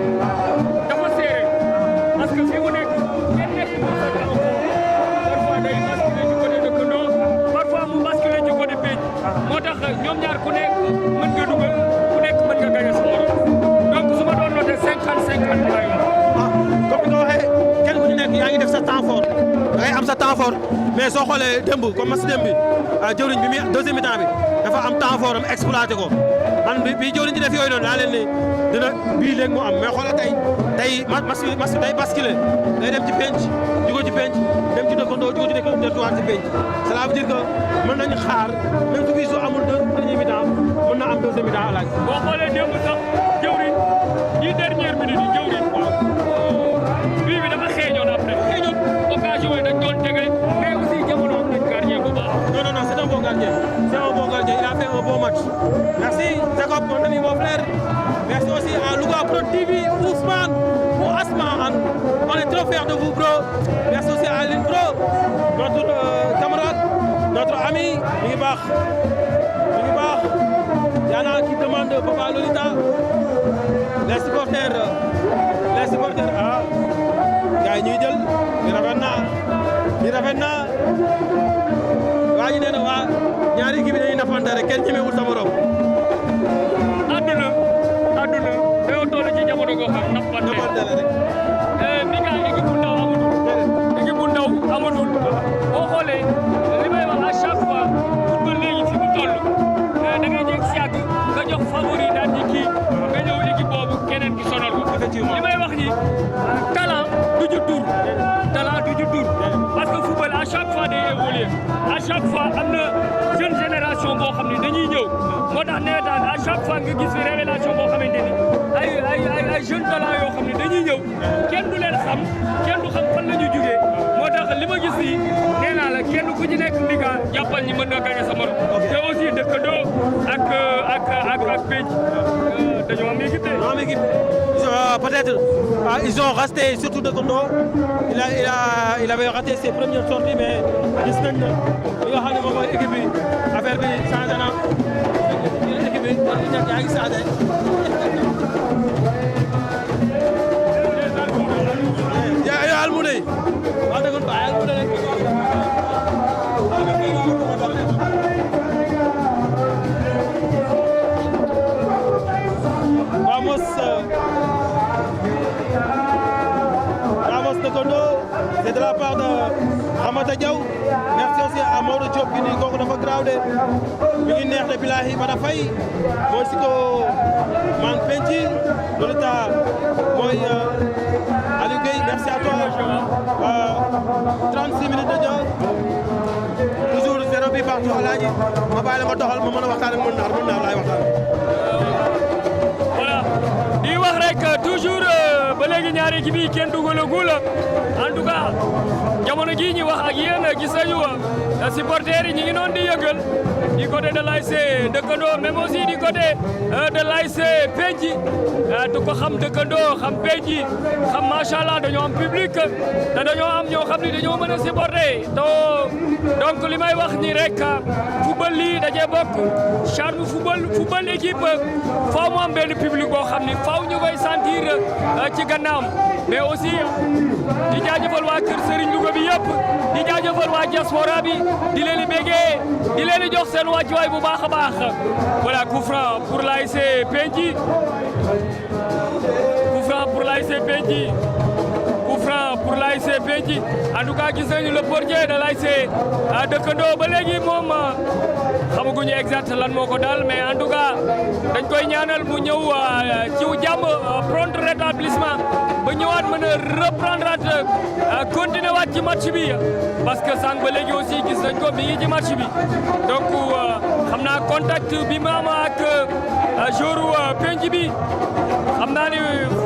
Speaker 1: dafa serré parce que fi mu nekk kenn nekk parfois day basculer ci côté dëkkandoo parfois mu basculer ci côté Pénji moo tax ñoom ñaar ku nekk mën nga dugal ku nekk mën nga gagner sa morom donc su ma doon noté 50-50 lay wax.
Speaker 2: comme ni nga waxee kenn ku ci nekk yaa ngi def sa temps fort da ngay am sa temps fort mais soo xoolee démb comme match démb bi jëwriñ bi mi deuxième mi-temps bi dafa am temps fort am exploité ko man bi jëwriñ ci def yooyu noonu daa leen ni dina bii léegi mu am mais xoolal tey match day basculé day dem ci Pénji jugo ci Pénji dem ci dëkkandoo jugo ci dëkkandoo ci Pénji cela veut dire que mën nañu xaar même su bii soo amul premier mi-temps mën na am deuxième mi-temps alaaj
Speaker 1: boo xoolee démb sax jëwriñ yi dernière minute yi jëwriñ bii bi dafa xeeñoon après occasion yi dañ doon tege mais aussi jamono am nañ gardien bu baax.
Speaker 2: non c'est un bon gardien il a fait un bon match merci Jacob mon ami mon frère merci aussi à Louga Pro TV Ousmane ou Asma on est trop fiers de vous bro merci aussi à Aline Pro notre camarade notre ami mi ngi baax Yana qui demande Papa Lolita les supporters gars yi ñuy jël di rafet na waa ji nee na waa ñaari kii bi dañuy nappante rek kenn ñemewul sa morom.
Speaker 1: àdduna dañoo toll ci jamono goo xam nappante
Speaker 2: la rek.
Speaker 1: mi nga équipe bu ndaw amatul boo xoolee li may wax à chaque fois football léegi fi mu toll da ngay jéeg si yàgg nga jox favori daal di kii nga ñëw équipe boobu keneen ki sonal ko.
Speaker 2: effectivement
Speaker 1: li may wax ni talent du ju tur parce que football à chaque fois day évoluer à chaque fois am na jeune génération boo xam ne dañuy ñëw moo tax nawetaan à chaque fois nga gis révélation boo xamante ni ay jeune talent yoo xam ne dañuy ñëw kenn du leen xam kenn du xam fan la ñu jugee moo tax li ma gis nii nee naa Mika jàppal ñi mën nga gagné sa morom. te aussi dëkkandoo ak penc dañoo am équipe.
Speaker 2: dañoo am équipe peut-être ils ont resté surtout dëkkandoo il avait raté ses premières sorties mais gis nañ ne li nga xam ne moom mooy équipe bi affaire bi changé na équipe bi yaa ngi changé. yaa Almoune wax dëgg fa Almoune rek Ramos Dëkkandoo c'est de la part de Ramata Diaw merci aussi à Maodo Diop gi nii kooku dafa graaw de mi ngi neex de bilahi bana fay mooy si ko man penci loolu ta mooy Aliou Gueye merci à toi 36 minutes de jeu toujours 0 bi partout Alaaji ma bàyyi la nga doxal ma mën a waxtaan ak mën naar laay waxtaan.
Speaker 1: voilà di wax rek toujours ba léegi ñaari équipe yi kenn dugalagul en tout cas jamono jii ñu wax ak yéen gis nañu supporters yi ñu ngi noonu di yëngal du côté de l'ASC Dëkkandoo même aussi du côté de l'ASC Penci du ko xam Dëkkandoo xam Penci xam macha allah dañoo am public te dañoo am ñoo xam ni dañoo mën a supporter donc li may wax ni rek football lii da cee bokk charme football équipe faaw mu am benn public boo xam ni faaw ñu koy sentir ci gannaam mais aussi di jaajëfal waa Kër Serigne Louga bi yëpp di jaajëfal waa diaspora bi di leen di bégee di leen di jox seen wàccuwaay bu baax a baax voilà coup franc pour l'ASC Penci coup franc pour l'ASC Penci coup franc pour l'ASC Penci en tout cas gis nañu le portier de l'ASC Dëkkandoo ba léegi moom xamaguñu exact lan moo ko dal mais en tout cas dañ koy ñaanal mu ñëw ci jàmm prompt rétablissement ba ñëwaat mën a reprendre continuer waat ci match bi parce que sànq ba léegi aussi gis nañ ko mi ngi ci match bi donc xam naa contact bi ma am ak joueur Penci bi xam naa ni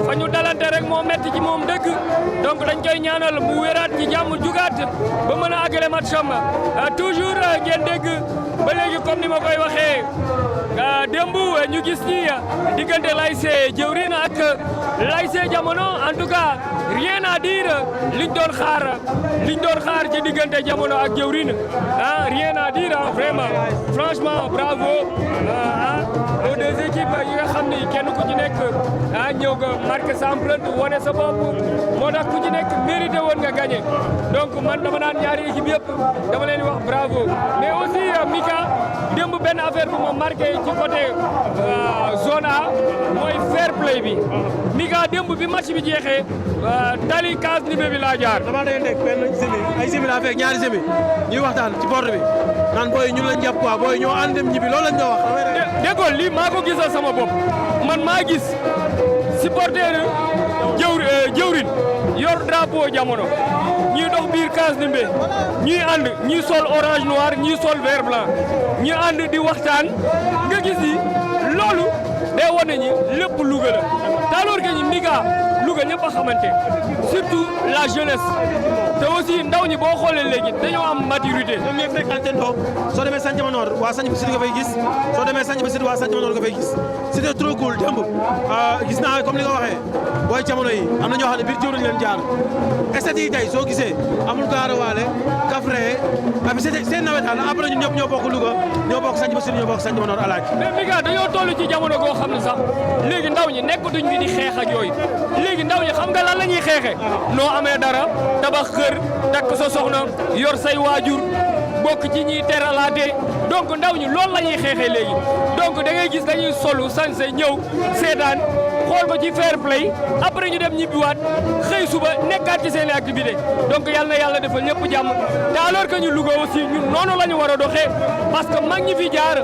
Speaker 1: fa ñu dalante rek moo metti ci moom dëgg donc dañ koy ñaanal mu wéraat ci jàmm jugaat ba mën a àggale match am toujours ngeen dégg ba léegi comme ni ma koy waxee démb ñu gis ni diggante l'ASC Jëwrin ak l'ASC Jamono en tout cas rien à dire liñ doon xaar ci diggante Jamono ak Jëwrin rien à dire vraiment franchement bravo aux deux équipes yi nga xam ni kenn ku ci nekk ñëw nga marqué sa empreinte wane sa bopp moo tax ku ci nekk mérité woon nga gagné donc man dama naan ñaari équipe yëpp dama leen wax bravo mais aussi Mika démb benn affaire bu ma marqué ci côté zone A mooy fair play bi Mika démb bi match bi jeexee tali kaas nibe bi laa jaar.
Speaker 2: damaa day nekk benn ay semi laa fekk ñaari semi ñuy waxtaan ci porte bi naan booy ñun lañ jàpp quoi booy ñoo ànd dem ñibbi loolu lañ ñoo wax.
Speaker 1: déggoon lii maa ko gisal sama bopp man maa gis supporter Jëwrin yor drapeau Jamono ñii dox biir kaas nimbe ñii ànd ñii sol orange noir ñii sol vert blanc ñii ànd di waxtaan nga gis ni loolu day wane ñi lépp Louga la te alors que ñi Mika Louga ñëpp a xamante surtout la jeunesse te aussi ndaw ñi boo xoolee léegi dañoo am maturité.
Speaker 2: ñoom ñooy fréquenté ndoo soo demee Sanc Manoor waa Sanc Bassirou nga fay gis soo demee Sanc Bassirou waa Sanc Manoor nga fay gis c'était trop cool démb gis naa comme li nga waxee booy jamono yi am na ñoo xam ne biir jiw nañu leen jaar estat yi tey soo gisee amul gaarawaale Kaffrine seen nawetaan après ñun ñëpp ñoo bokk Louga ñoo bokk Sanc Bassirou ñoo bokk Sanc Manoor alaaj
Speaker 1: mais Mika dañoo toll ci jamono goo xam ne sax léegi ndaw ñi nekkatuñ fi di xeex ak yooyu léegi ndaw ñi xam nga lan la ñuy xeexe noo amee dara tabax kër takk sa soxna yor say waajur bokk ci ñiy teralaate donc ndaw ñi loolu la ñuy xeexee léegi donc da ngay gis dañuy solu sañse ñëw seetaan xool ko ci fair play après ñu dem ñibbiwaat xëy suba nekkaat ci seen i activité donc yal na yàlla defal ñëpp jàmm te alors que ñu Louga aussi ñun noonu la ñu war a doxee parce que mag ñi fi jaar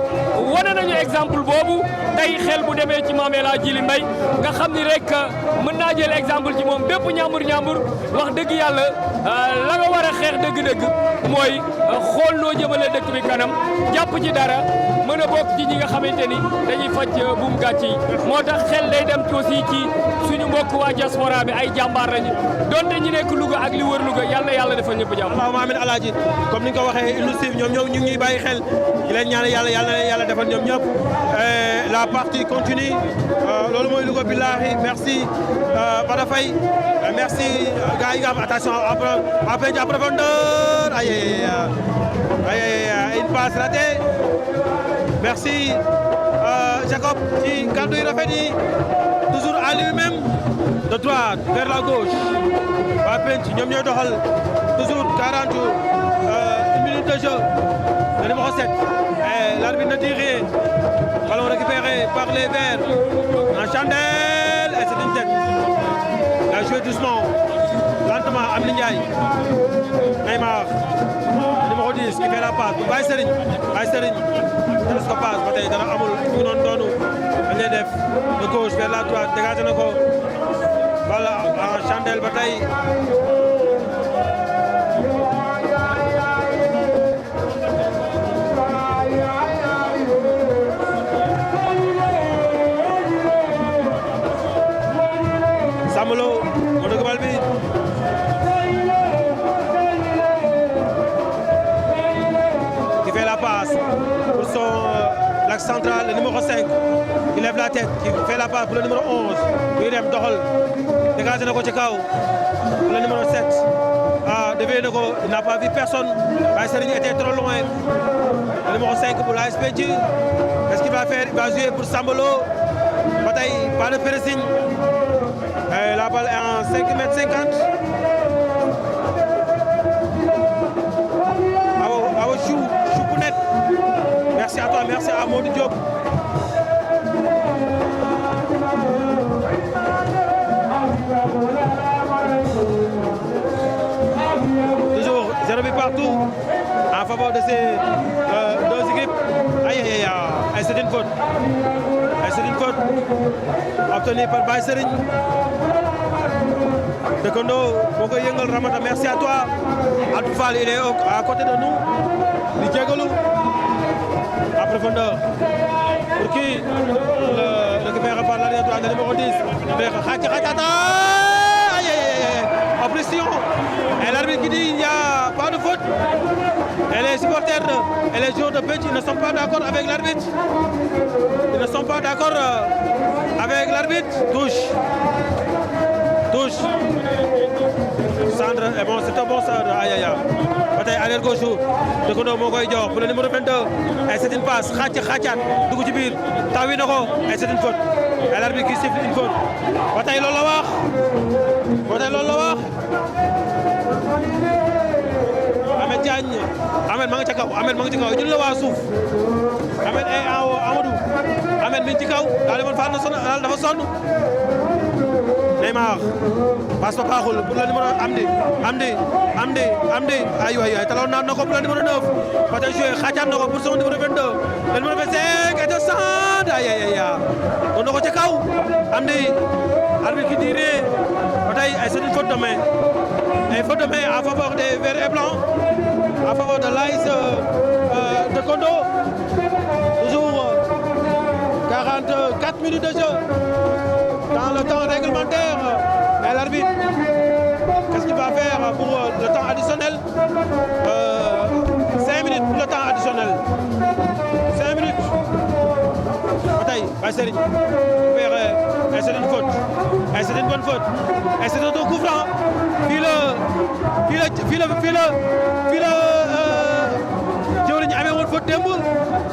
Speaker 1: wane nañu exemple boobu tey xel bu demee ci Mame El Hadji Djily Mbaye nga xam ni rek mën naa jël exemple ci moom bépp ñambur wax dëgg yàlla la nga war a xeex dëgg-dëgg mooy xool noo jëmale dëkk bi kanam jàpp ci dara mën a bokk ci ñi nga xamante ni dañuy faj buum gàcce yi moo tax xel day dem aussi ci suñu mbokk waa diaspora bi ay jàmbaar lañu donte ñi nekk Louga ak li wër Louga yàlla defal ñëpp jàmm.
Speaker 2: allahumma amiin alaaji comme ni nga ko waxee Ils nous suivent ñoom ñu ngi ñuy bàyyi xel di leen ñaan yàlla defal ñoom ñëpp la partie continue loolu mooy Louga billahi merci Bada Faye merci gars yi nga xam attention en profondeur aïe une passe ratée merci Jacob ci kàddu yi rafet yi toujours à lui-même de droite vers la gauche waa penc ñoom ñooy doxal toujours 40 une minute de jeu le numéro 7 et l'arbitre ne dit rien. Ballon récupéré par les Verts en chandelle et c'est une tête. Il a joué doucement, lentement Amine Ndiaye. Neymar, le numéro 10 qui fait la passe pour Baye Serigne. Baye Serigne, dana ko passe ba tey dana amul ñu noonu doonu dañ def de gauche vers la droite dégagé na ko voilà en chandelle ba tey. Samalo moo dëgg bal bi qui fait la passe pour son l'axe central le numéro 5 qui lève la tête qui fait la passe pour le numéro 11 buy dem doxal dégagé na ko ci kaw pour le numéro 7 dévié na ko il n'a pas vu personne Baye Serigne était trop loin le numéro 5 pour l'AS Penc qu'est-ce qu'il va faire? Il va jouer pour Sambalo ba tey pas de pressing. La balle est en 5 mètres 50. Awa Choupounet. Merci à toi, merci à Modou Diop. Toujours 0 but partout en faveur de ces deux équipes. Aïe, c'est une faute. C'est une faute obtenue par Baye Serigne. Dëkkandoo moo koy yëngal Ramata merci à toi Abdou Fall il est à côté de nous di jégalu à profondeur pour qui le récupéré par l'arrière droit le numéro 10 mais xaatata oppression et l'arbitre qui dit il n'y a pas de faute et les supporters et les joueurs de Penc ne sont pas d'accord avec l'arbitre. Ils ne sont pas d'accord avec l'arbitre. Touche. Sandre, et bon, c'est un bon Sandre. Aïe, aïe, aïe. Bataille arrière gauche. Dëkkandoo moo koy jox pour le numéro 22. Et c'est une passe. Xacat. Dugg ci biir. Tawi na ko. Et c'est une faute. Et l'arbitre qui siffle une faute. Bataille loolu la wax. Ahmed Diagne. Ahmed ma nga ca kaw. Ñun la waa suuf. Ahmed et Amadou. Ahmed mi ngi ci kaw. daa demoon faat na sonn dafa sonn. Neymar passe ba baaxul pour le numéro Amdi ay taloon naan na ko pour le numéro 9 ba tey joué xaacaat na ko pour son numéro 22 le numéro 25 et de centre ay doon na ko ca kaw Amdi arbitre qui dirait ba tey ay c'est une faute de main en faveur des verts et blancs en faveur de l'AS de Kondo toujours 44 minutes de jeu dans le temps réglementaire. Mais l'arbitre, qu'est-ce qu'il va faire pour le temps additionnel 5 minutes pour le temps additionnel. 5 minutes. Bataille, Baye Serigne. Et c'est une faute. Et c'est une bonne faute. Et c'est un coup franc. Fii la jëwriñ amee woon faute démb.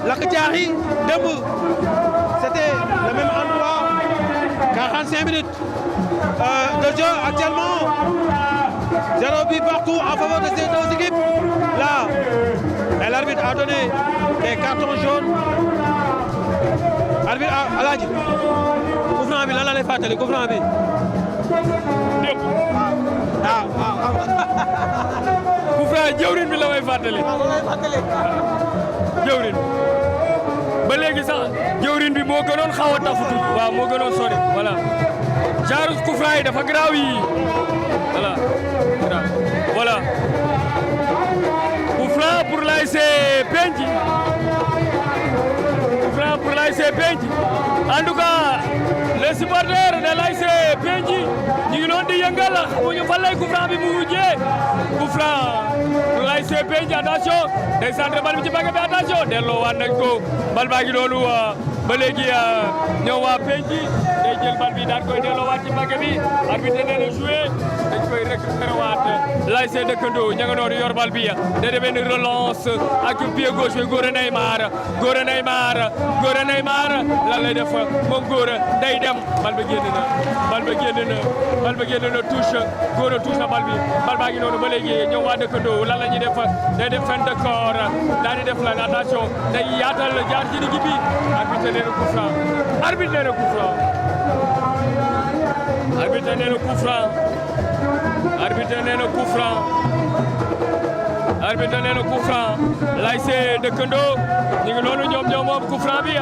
Speaker 2: Lakk Jaaxi démb. C'était le même endroit. 45 minutes de jeu actuellement. 0 but partout en faveur de ces deux équipes. Là, et l'arbitre a donné des cartons jaunes. Arbitre Alaaji coup franc bi lan la lay fàttali coup franc bi.
Speaker 1: coup franc jëwriñ bi la may fàttali. jëwriñ ba léegi sax jëwriñ bi moo gënoon xaw a tafutu waaw moo gënoon sori voilà genre coup franc yi dafa garaaw yi voilà coup franc pour l'ASC Penc Penc en tout cas les supporters de l'ASC Penc ñu ngi doon di yëngal xamuñu fan lay coup franc bi mu mujjee coup franc pour l'ASC Penc attention day centre bal bi ci bagage bi attention delloo waat nañ ko bal baa ngi doonu ba léegi ñoom waa Penc day jël bal bi daan koy delloo waat ci bagage bi arbitre nee na joué dañ koy récupéré waat l'ASC dëkkandoo ña nga noonu yor bal bi day def benn relance ak pied gauche bi Gora Neymar lan lay def moom Gora day dem bal ba génn na touche Gora touche na bal baa ngi noonu ba léegi ñoom waa dëkkandoo lan la ñuy def day def fin de corps daal di def lan attention day yaatal jaar ci digg bi arbitre nee na coup franc arbitre nee na coup franc l'ASC dëkkandoo ñu ngi noonu ñoom moom coup franc bi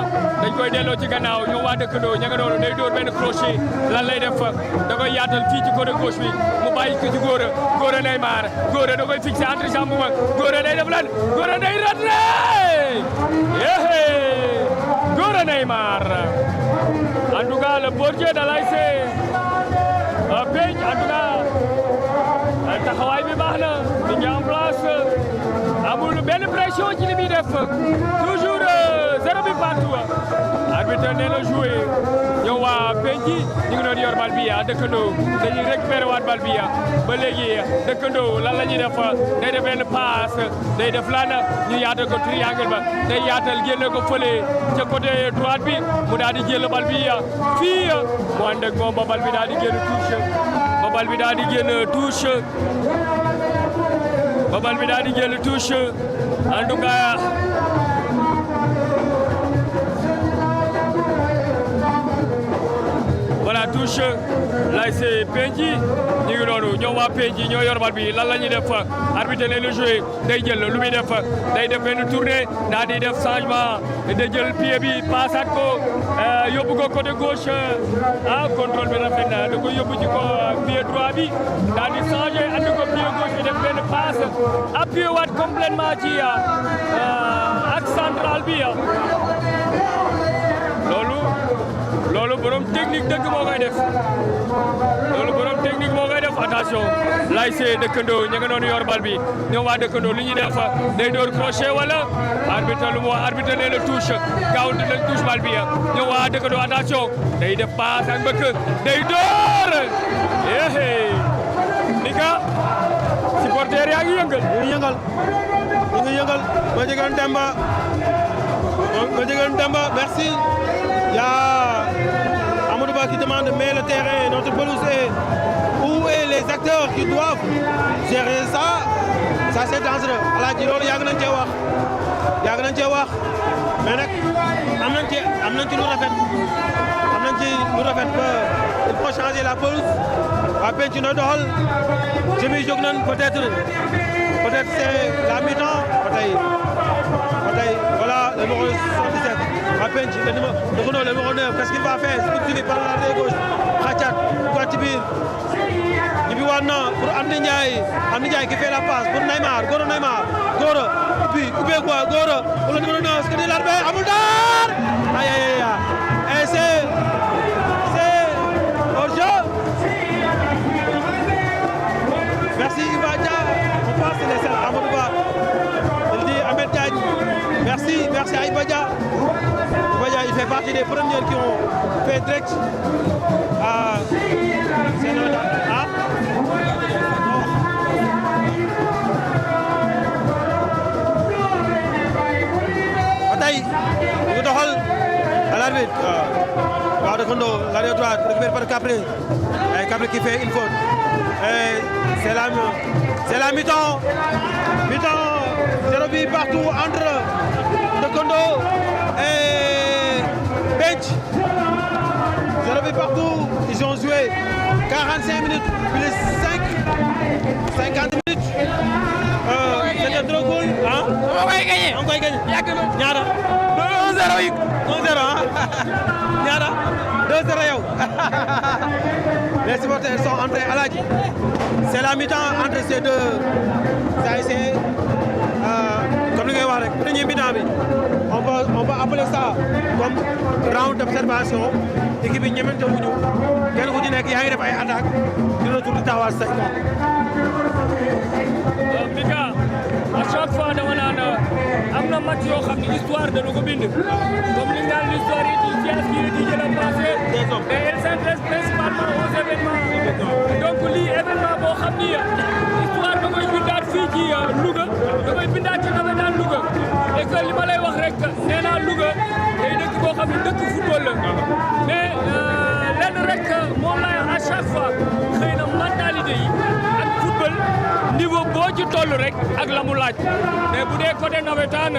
Speaker 1: dañ koy delloo ci gannaaw ñoom waa dëkkandoo ña nga noonu day dóor benn crochet lan lay def da koy yaatal fii ci côté gauche bi mu bàyyi ko ci Gora Neymar Gora da koy fixé entre jambe ma Gora day def lan Gora day raté Gora Neymar en tout cas le portier de l'ASC Penc en tout cas taxawaay bi baax na mi ngi en place amul benn pression ci li muy def toujours 0 but partout arbitre nee na joué ñëw waa Penc ñu ngi doon yor bal bi dëkkandoo dañuy récupéré waat bal bi ba léegi dëkkandoo lan la ñuy def day def benn passe day def lan ñu yaatal ko triangle ba day yaatal génne ko fële ca côté droite bi mu daal di jël bal bi fii mu ànd ak moom ba bal bi daal di génn touche en tout cas voilà touche l'ASC Penc ñu ngi noonu ñoom waa Penc ñoo yor bal bi lan la ñuy def arbitre ne le joué day jël lu muy def day def benn tournée daal di def changement day jël pied bi passaat ko yóbbu ko côté gauche contrôle bi rafet na da koy yóbbu ci ko pied droit bi daal di changé andi ko pied gauche bi def benn passe appuyé waat complètement ci ak central bi loolu borom technique dëgg moo koy def attention l'ASC dëkkandoo ña nga doon yor bal bi ñoom waa dëkkandoo li ñuy def day door crochet wala arbitre lu mu wax arbitre nee na touche gaawul nañ touche bal bi ñoom waa dëkkandoo attention day def passe ak mbëkk day door ni ka supporter yaa ngi yëngal
Speaker 2: ma jegeen Demba merci. Il y a Amadou Ba qui demande mais le terrain, notre pelouse où est les acteurs qui doivent gérer ça c'est dangereux. Alaaji loolu yàgg nañ cee wax mais nag am nañ ci lu rafet ba il faut changer la pelouse waa Penc na doxal jëmi jóg nañ peut-être c'est la mi-temps ba tey voilà le numéro 77 à Penc le numéro 9 qu'est-ce qu'il va faire il par la gauche xacaat ko ci biir ñibi waat na pour Amdi Ndiaye qui fait la passe pour Gora Neymar puis coupé quoi Gora pour le numéro 9 ce que dit l'arbitre amul daar aïe et c'est hors-jeu. Merci Iba Dia, on passe les scènes Amadou Ba. Il dit Ahmed Diagne. Merci à Iba Dia. Il fait partie des premiers qui ont fait direct à Sénégal. Bataille, il est à l'arbitre. L'arrière droite, récupéré par Capré. Capré qui fait une faute. C'est la mi-temps. Mi-temps, 0 but partout entre Dëkkandoo et Penc. 0 but partout. Ils ont joué 45 minutes plus 50 minutes. C'était trop cool. On va gagner. Ñaata 1-0 yi. 1-0 ñaata 2-0 yow. Les supporters sont entrés à Alaaji. C'est la mi-temps entre ces deux ASC. comme li ngay wax rek premier mi-temps bi on peut appeler ça comme round d'observation équipe yi ñemente wuñu kenn ku ci nekk yaa ngi def ay attaque di retour di taxawaat say camp.
Speaker 1: Mika à chaque fois dama naan am na match yoo xam ne histoire dana ko bind comme li nga naan l'histoire yi di jël passé mais elle s'intéresse principalement aux événements donc lii événement boo xam ni histoire da koy bindaat fii ci Louga da koy bindaat ci nawetaan Louga et que li ma lay wax rek nee naa Louga day dëkk boo xam ne dëkk football la mais lenn rek moom lay à chaque fois xëy na mentalité yi ak football niveau boo ci toll rek ak la mu laaj mais bu dee côté nawetaan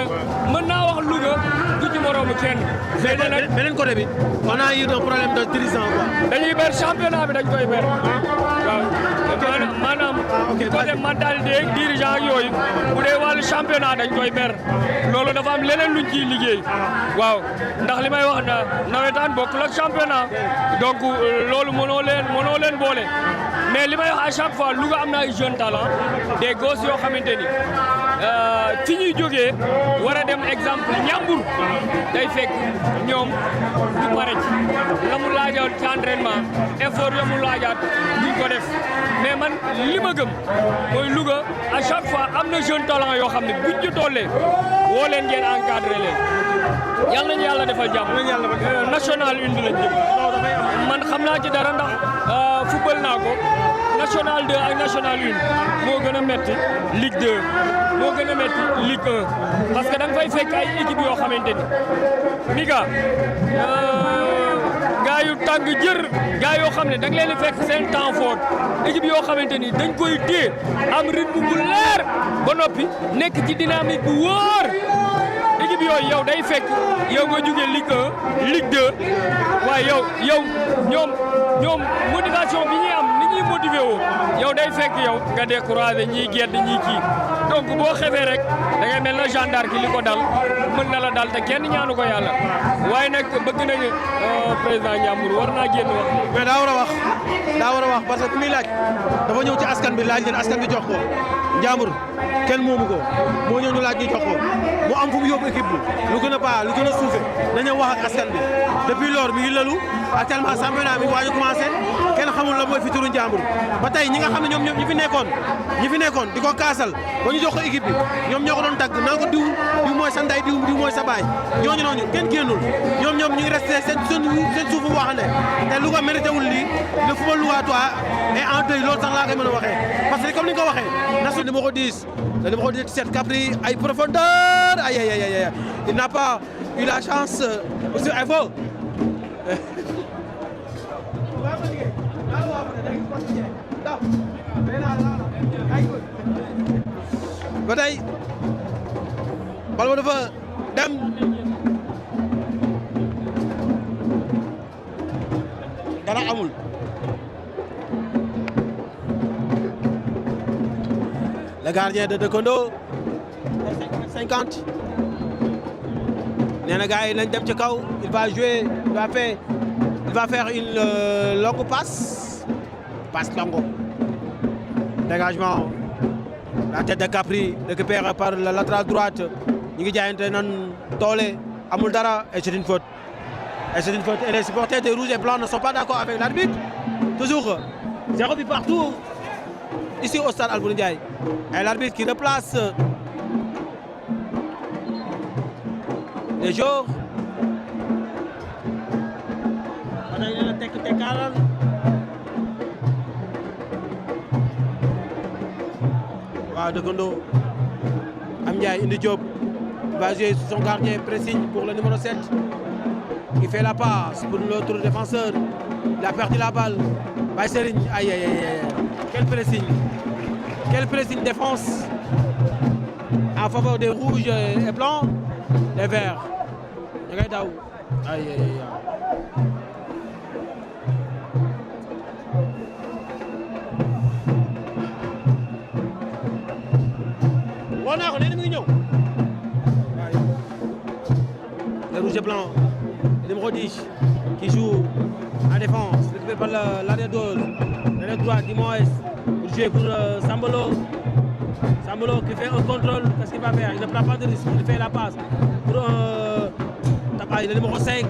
Speaker 1: mën naa wax Louga du ci moroomu kenn.
Speaker 2: mais beneen côté bi on a eu un problème de dirigeant quoi.
Speaker 1: dañuy ber championnat bi dañ koy ber waaw maanaam côté mentalité ak dirigeant ak yooyu bu dee wàllu championnat dañ koy ber loolu dafa am leneen luñ ciy liggéey waaw ndax li may wax na nawetaan bokkul ak championnat donc loolu mënoo leen boole mais li may wax à chaque fois Louga am na ay jeunes talents des gosses yoo xamante ni fi ñuy jógee war a dem exemple Ñambur day fekk ñoom ñu pare ci la mu laajoon ci entraînement effort ya mu laajaat duñ ko def mais man li ma gëm mooy Louga à chaque fois am na jeune talent yoo xam ne buñ ci tollee woo leen ngeen encadré leen yal nañu yàlla defal jàmm national une bi lañ jëm man xam naa ci dara ndax football naa ko national 2 ak national 1 moo gën a metti Ligue 2 moo gën a metti Ligue 1 parce que da nga fay fekk ay équipe yoo xamante ni Mika gaa yu tàng jër gaa yoo xam ne da nga leen di fekk seen temps fort équipe yoo xamante ni dañ koy téye am rythme bu leer ba noppi nekk ci dynamique bu wóor équipe yooyu yow day fekk yow nga jógee Ligue 1 Ligue 2 waaye yow ñoom motivation bi ñuy am ni ñuy motivé woo yow day fekk yow nga découragé ñiy gedd ñiy kii donc boo xefee rek da ngay mel na gendarme ki li ko dal mën na la dal te kenn ñaanu ko yàlla waaye nag bëgg nañu président Ndiambour war naa génn wax.
Speaker 2: mais daa war a wax parce que ku muy laaj dafa ñëw ci askan bi laaj leen askan bi jox ko Ndiambour kenn moomu ko moo ñëw ñu laaj ñu jox ko mu am fu mu yóbbu équipe bi lu gën a baax lu gën a suufe nañu wax ak askan bi depuis lors mi ngi lëlu actuellement championnat mi ngi waaj a commencé kenn xamul la mooy futuru Ndiambour ba tey ñi nga xam ne ñoom ñi fi nekkoon di ko kaasal ba ñu jox ko équipe bi ñoom ñoo ko doon tagg naa ko diw mooy sa ndey diw mooy sa baay ñooñu noonu kenn génnul ñoom ñu ngi resté seen suufu waxande te Louga mérité wul lii le football lougaatois est en deuil loolu sax laa koy mën a waxee parce que comme ni nga ko waxee national numéro 10 le numéro 17 Capri ay profondeur ay il n'a pas eu la chance aussi il faut ba tey bal ba dafa dem dara amul le gardien de Dekondo 50 nee na gars yi nañ dem ci kaw il va jouer il va faire une longue passe longue dégagement la tête de Capri récupérée par la latéral droite ñu ngi jaayante nan doole amul dara et c'est une faute et les supporters des rouges et blancs ne sont pas d'accord avec l'arbitre toujours 0 but partout ici au stade Albouri Ndiaye et l'arbitre qui replace les joueurs batay na tek tekkaaral waaw Dekondo Am Ndiaye indi Diop va jouer son gardien pressing pour le numéro 7 qui fait la passe pour l'autre défenseur il a perdu la balle Baye Serigne aïe quel pressing défense en faveur des rouges et blancs les verts da ngay daw aïe woo naa ko nee na mi ngi ñëw les rouges et blancs le numéro 10 qui joue en défense récupéré par l'arrière droit du moins pour jouer pour Sambolo Sambolo qui fait un contrôle, qu'est-ce qu'il va faire? Il ne prend pas de risque, il fait la passe pour Tapaï, le numéro 5,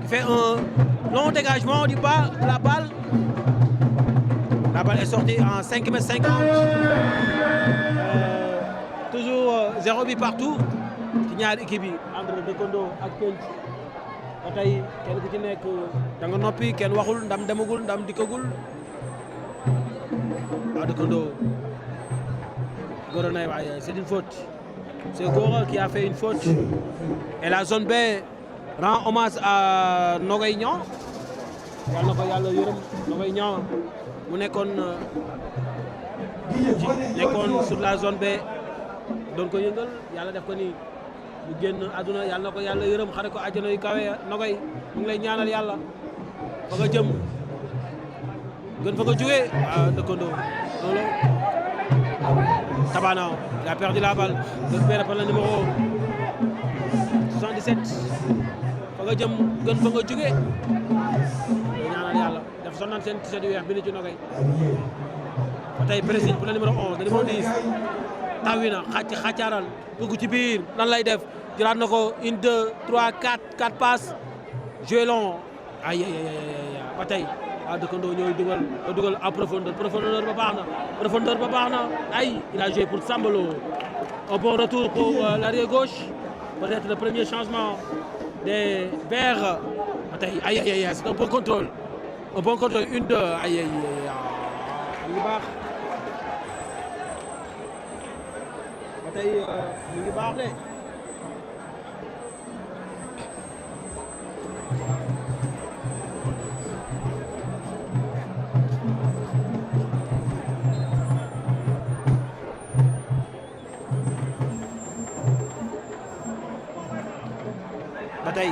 Speaker 2: qui fait un long dégagement du bas de la balle. La balle est sortie en 5,50 m. Toujours 0 but partout. ci ñaari équipe yi entre Dekondo ak Penc ba tey kenn ku ci nekk da nga noppi kenn waxul ndam demagul ndam dikkagul waaw Dekondo Gora nay waaye c'est une faute, c'est Gora qui a fait une faute et la zone B rend hommage à Nogoy Niang yal na ko yàlla yërëm Nogoy Niang mu nekkoon sur la zone B doon ko yëngal yàlla def ko ni mu génn àdduna yàlla na ko yàlla yërëm xare ko àjjana yu kawe Nogoy mu ngi lay ñaanal yàlla fa nga jëm gën fa nga jógee waaw Dekondo loolu Tabana il a perdu la balle récupéré par le numéro 77 fa nga jëm gën fa nga jógee ñaanal yàlla def sonal seen t-shirt yu weex bi ni ci Nogoy ba tey président pour le numéro 11 le numéro 10 tawi na xàccaaral dugg ci biir lan lay def jëlaat na ko 1 2 3 4 passes joué long ay ba tey waaw Dekondo ñooy dugal en profondeur ba baax na ay il a joué pour Sambolo un bon retour pour l'arrière gauche peut-être le premier changement des Verts ba tey ay c'est un bon contrôle 1 2 ay ngi baax ba tey ñu ngi baax de ba tey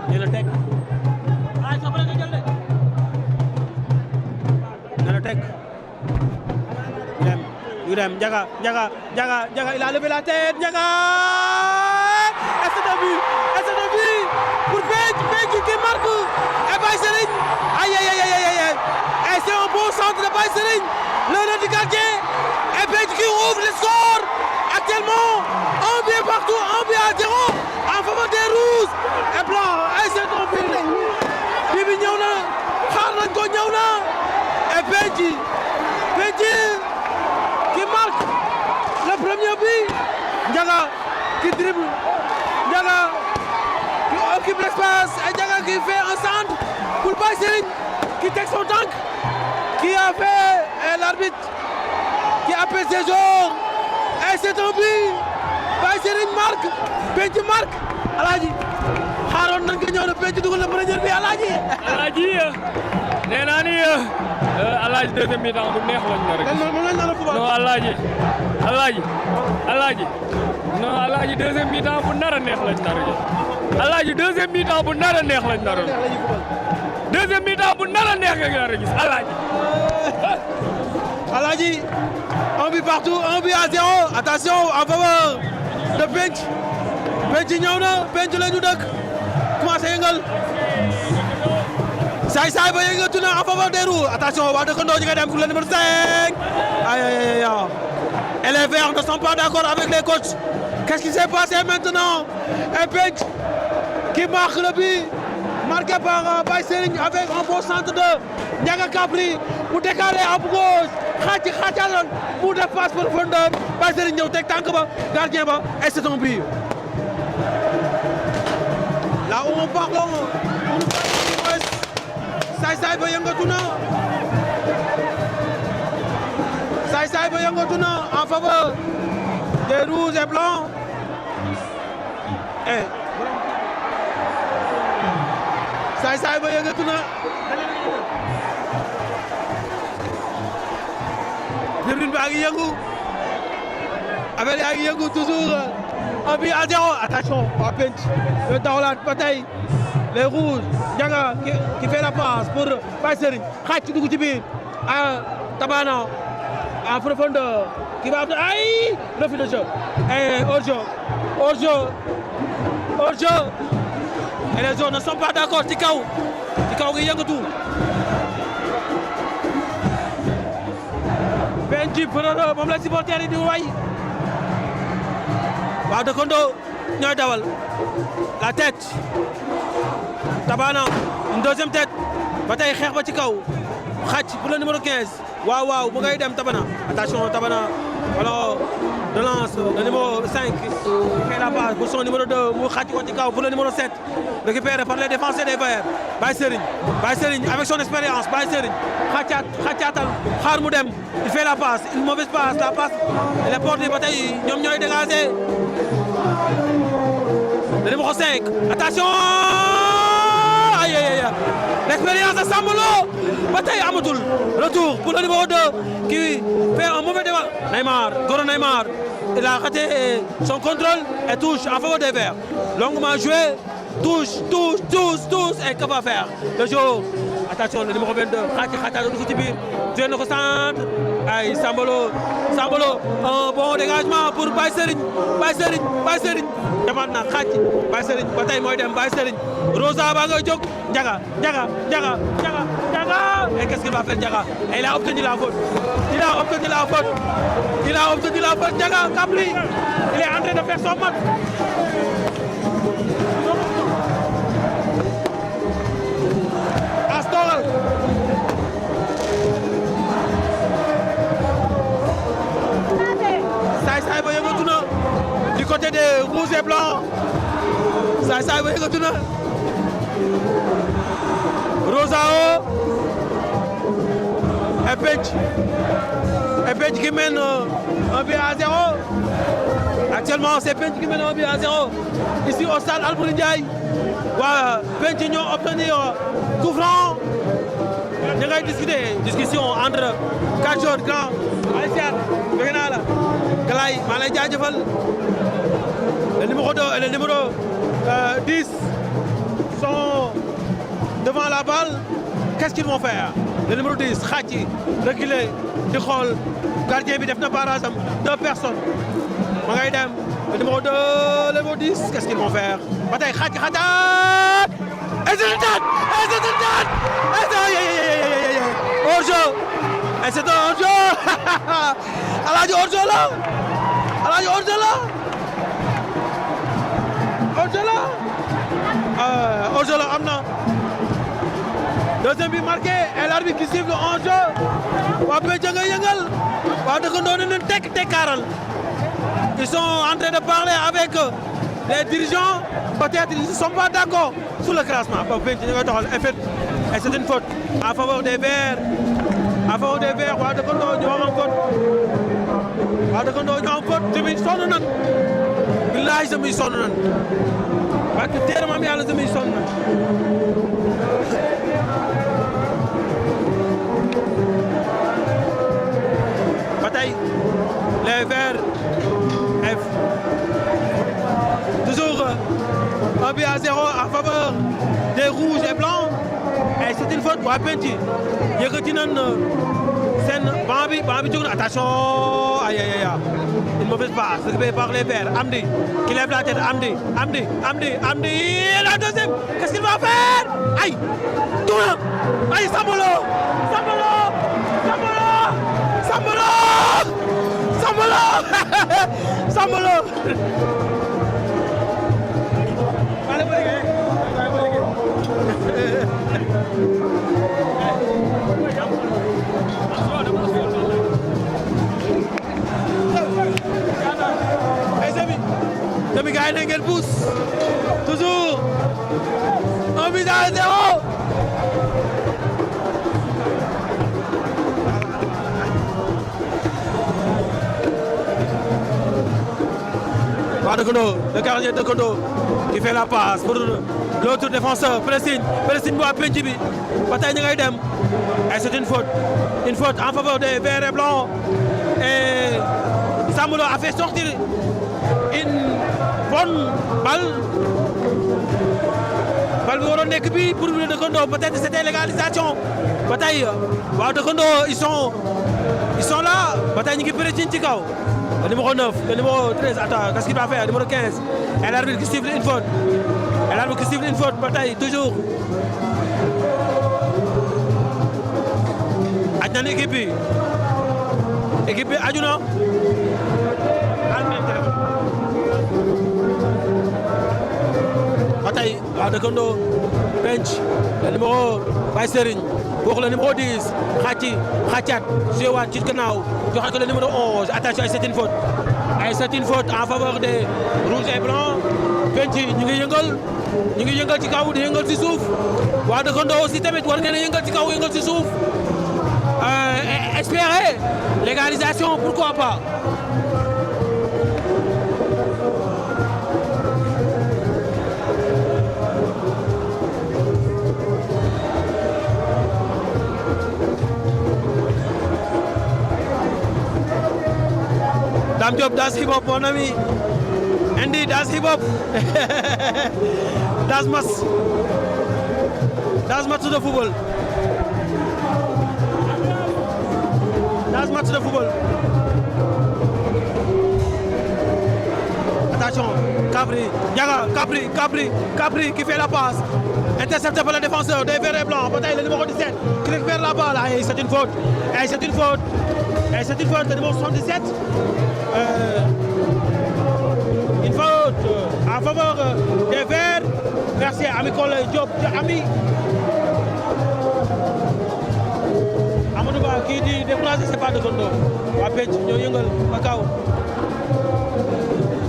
Speaker 2: nee na teg ay soxla nga jël de nee na teg yu dem Ndiaga il a levé la tête Ndiaga et c'est un but pour Penc qui marque et Baye Serigne aïe et c'est un bon centre de Baye Serigne le du gardien et Penc qui ouvre le score actuellement 1 but partout 1 but à 0 en faveur des rouges et blancs et c'est un but bi ñëw na xaar nañ ko ñëw na et Penc qui marque le premier but Ndiaga qui dribble Ndiaga qui occupe l'espace et Ndiaga qui fait un centre pour Baye Serigne qui teg son tank qui a fait l'arbitre qui appelle ses joueurs et c'est un but Baye Serigne marque Penc marque Alaaji xaaroon nañ ko ñëw na Penc dugal na premier bi Alaaji
Speaker 1: nee naa ni Alaaji deuxième mi-temps bu neex lañ nar a gis non Alaaji deuxième mi-temps bu nar a neex lañ nar a gis Alaaji deuxième mi-temps bu nar a neex lañ nar a gis deuxième mi-temps bu nar a neex nga nar a gis
Speaker 2: Alaaji 1 but partout 1 but à 0 attention en faveur de Penc ñëw na Penc la ñu dëkk commencé yëngal saay ba yëngatu na en faveur des roues attention waa Dekondo ñu ngi dem pour le numéro 5 aïe et les Verts ne sont pas d'accord avec les coachs qu'est-ce qui s'est passé maintenant et Penc qui marque le but marqué par Baye Serigne avec un beau centre de Ndiaga Capri mu décalé à gauche xàccaloon mu def passe profondeur Baye Serigne ñëw teg tànk ba gardien ba et c'est un but là où on parle saay ba yëngatu na en faveur des rouges et blancs et saay ba yëngatu na tribune baa ngi yëngu affaire yaa ngi yëngu toujours 1 but à 0 attention waa Penc le dawlaat ba tey les rouges Ndiaga qui fait la passe pour Baye Serigne xaaj ci dugg ci biir à Tabana en profondeur qui va ay refus de jeu et hors-jeu et les joueurs ne sont pas d'accord ci kaw gi yëngatu penc Feureuleu moom la supporter yi di way waa dëkkandoo ñooy dawal la tête Tabana une deuxième tête ba tey xeex ba ci kaw xàcc pour le numéro 15 waaw waaw mu ngay dem Tabana attention Tabana alors relance le numéro 5 fait la passe pour son numéro 2 mu xàcc ko ci kaw pour le numéro 7 récupéré par les défenseurs des Verts Baye Serigne avec son expérience Baye Serigne xàccaatal xaar mu dem il fait la passe une mauvaise passe la passe elle est portée ba tey ñoom ñooy dégagé le numéro 5 attention aïe aïe aïe l'expérience de Sambolo ba tey amatul retour pour le numéro 2 qui fait un mauvais débat Gora Neymar il a raté son contrôle et touche en faveur des Verts longuement joué touche et que va faire le jour attention le numéro 22 xaata dugg ci biir joué na ko centre ay Sambolo un bon dégagement pour Baye Serigne demaat na xaaj Baye Serigne ba tey mooy dem Baye Serigne Rosa ba ngay jóg Ndiaga et qu'est-ce qu'il va faire Ndiaga il a obtenu la faute Ndiaga Kapli il est en train de faire son match Astor saay ba yëngatu na du côté des rouges et blancs saay ba yëngatu na Rosao et Pench qui mène 1 but à 0 actuellement c'est Pench qui mène 1 but à 0 ici au stade Albouri Ndiaye waa Pench ñoo obtenir coup franc ñu ngay discussion entre 4 joueurs grand Alessiane bëgg naa la Galaye maa lay jaajëfal le numéro 2 et le numéro 10 sont devant la balle qu'est-ce qu'ils vont faire le numéro 10 xàcc reculé di xool gardien bi def na barrage am 2 personnes ma ngay dem le numéro 2 le numéro 10 qu'est-ce qu'ils vont faire ba tey xàcc xaataat et c'est une tête hors-jeu et c'est un hors-jeu Alaaji hors-jeu la am na deuxième but marqué et l'arbitre qui siffle hors-jeu waa Pench nga yëngal waa dëkkandoo ne leen tekkaaral ils sont en train de parler avec les dirigeants peut-être ils ne sont pas d'accord sur le classement ba Pench ñu koy doxal et c'est une faute en faveur des Verts waa dëkkandoo ñu am faute jëmi sonn nan billaay jëmi sonn nan parce que teeram am yàlla jëmi sonn nan ba tey les Verts toujours 1 but à 0 en faveur des rouges et blancs et c'est une faute waa Pench yëkkati nan seen banc bi jóg na attention aïe une mauvaise passe récupérée par les Verts Amdi qui lève la tête Amdi et la deuxième qu'est-ce qu'il va faire aïe tourne aïe Sambolo Demi gars yi na ngeen pousse toujours 1 but à 0 waa dëkkandoo le gardien dëkkandoo qui fait la passe pour l'autre défenseur pressing bu waa Pench bi ba tey ñu ngay dem et c'est une faute en faveur des Verts et Blancs et Sambolo a fait sortir une bonne balle bi waroon nekk bi pour le dëkkandoo peut-être c'était l'égalisation ba tey waa dëkkandoo ils sont là ba tey ñu ngi pressing ci kaw le numéro 9 le numéro 13 attends qu'est-ce qu'il va faire le numéro 15 et l'arbitre qui siffle une faute ba tey toujours aj nañ équipe bi équipe bi aju na ba tey waa dëkkandoo penc le numéro Baye Serigne wax le numéro 10 xàccaat jouewaat ci gannaaw joxaat ko le numéro 11 attention c'est une faute en faveur des rouges et blancs penc ñu ngi yëngal ci kaw di yëngal ci suuf waa dëkkandoo aussi tamit war ngeen a yëngal ci kaw yëngal ci suuf espérer l'égalisation pourquoi pas. Dame Diop das hip hop mon ami Andy das hip hop das match de football attention Capri qui fait la passe intercepté par le défenseur des verts et blancs bataille le numéro 17 qui récupère la balle et c'est une faute de numéro 77 une faute en faveur des verts merci Ami Kole Diop Ami Amadou Ba kii di déplacé c'est pas de Gondo waa penc ñoo yëngal ba kaw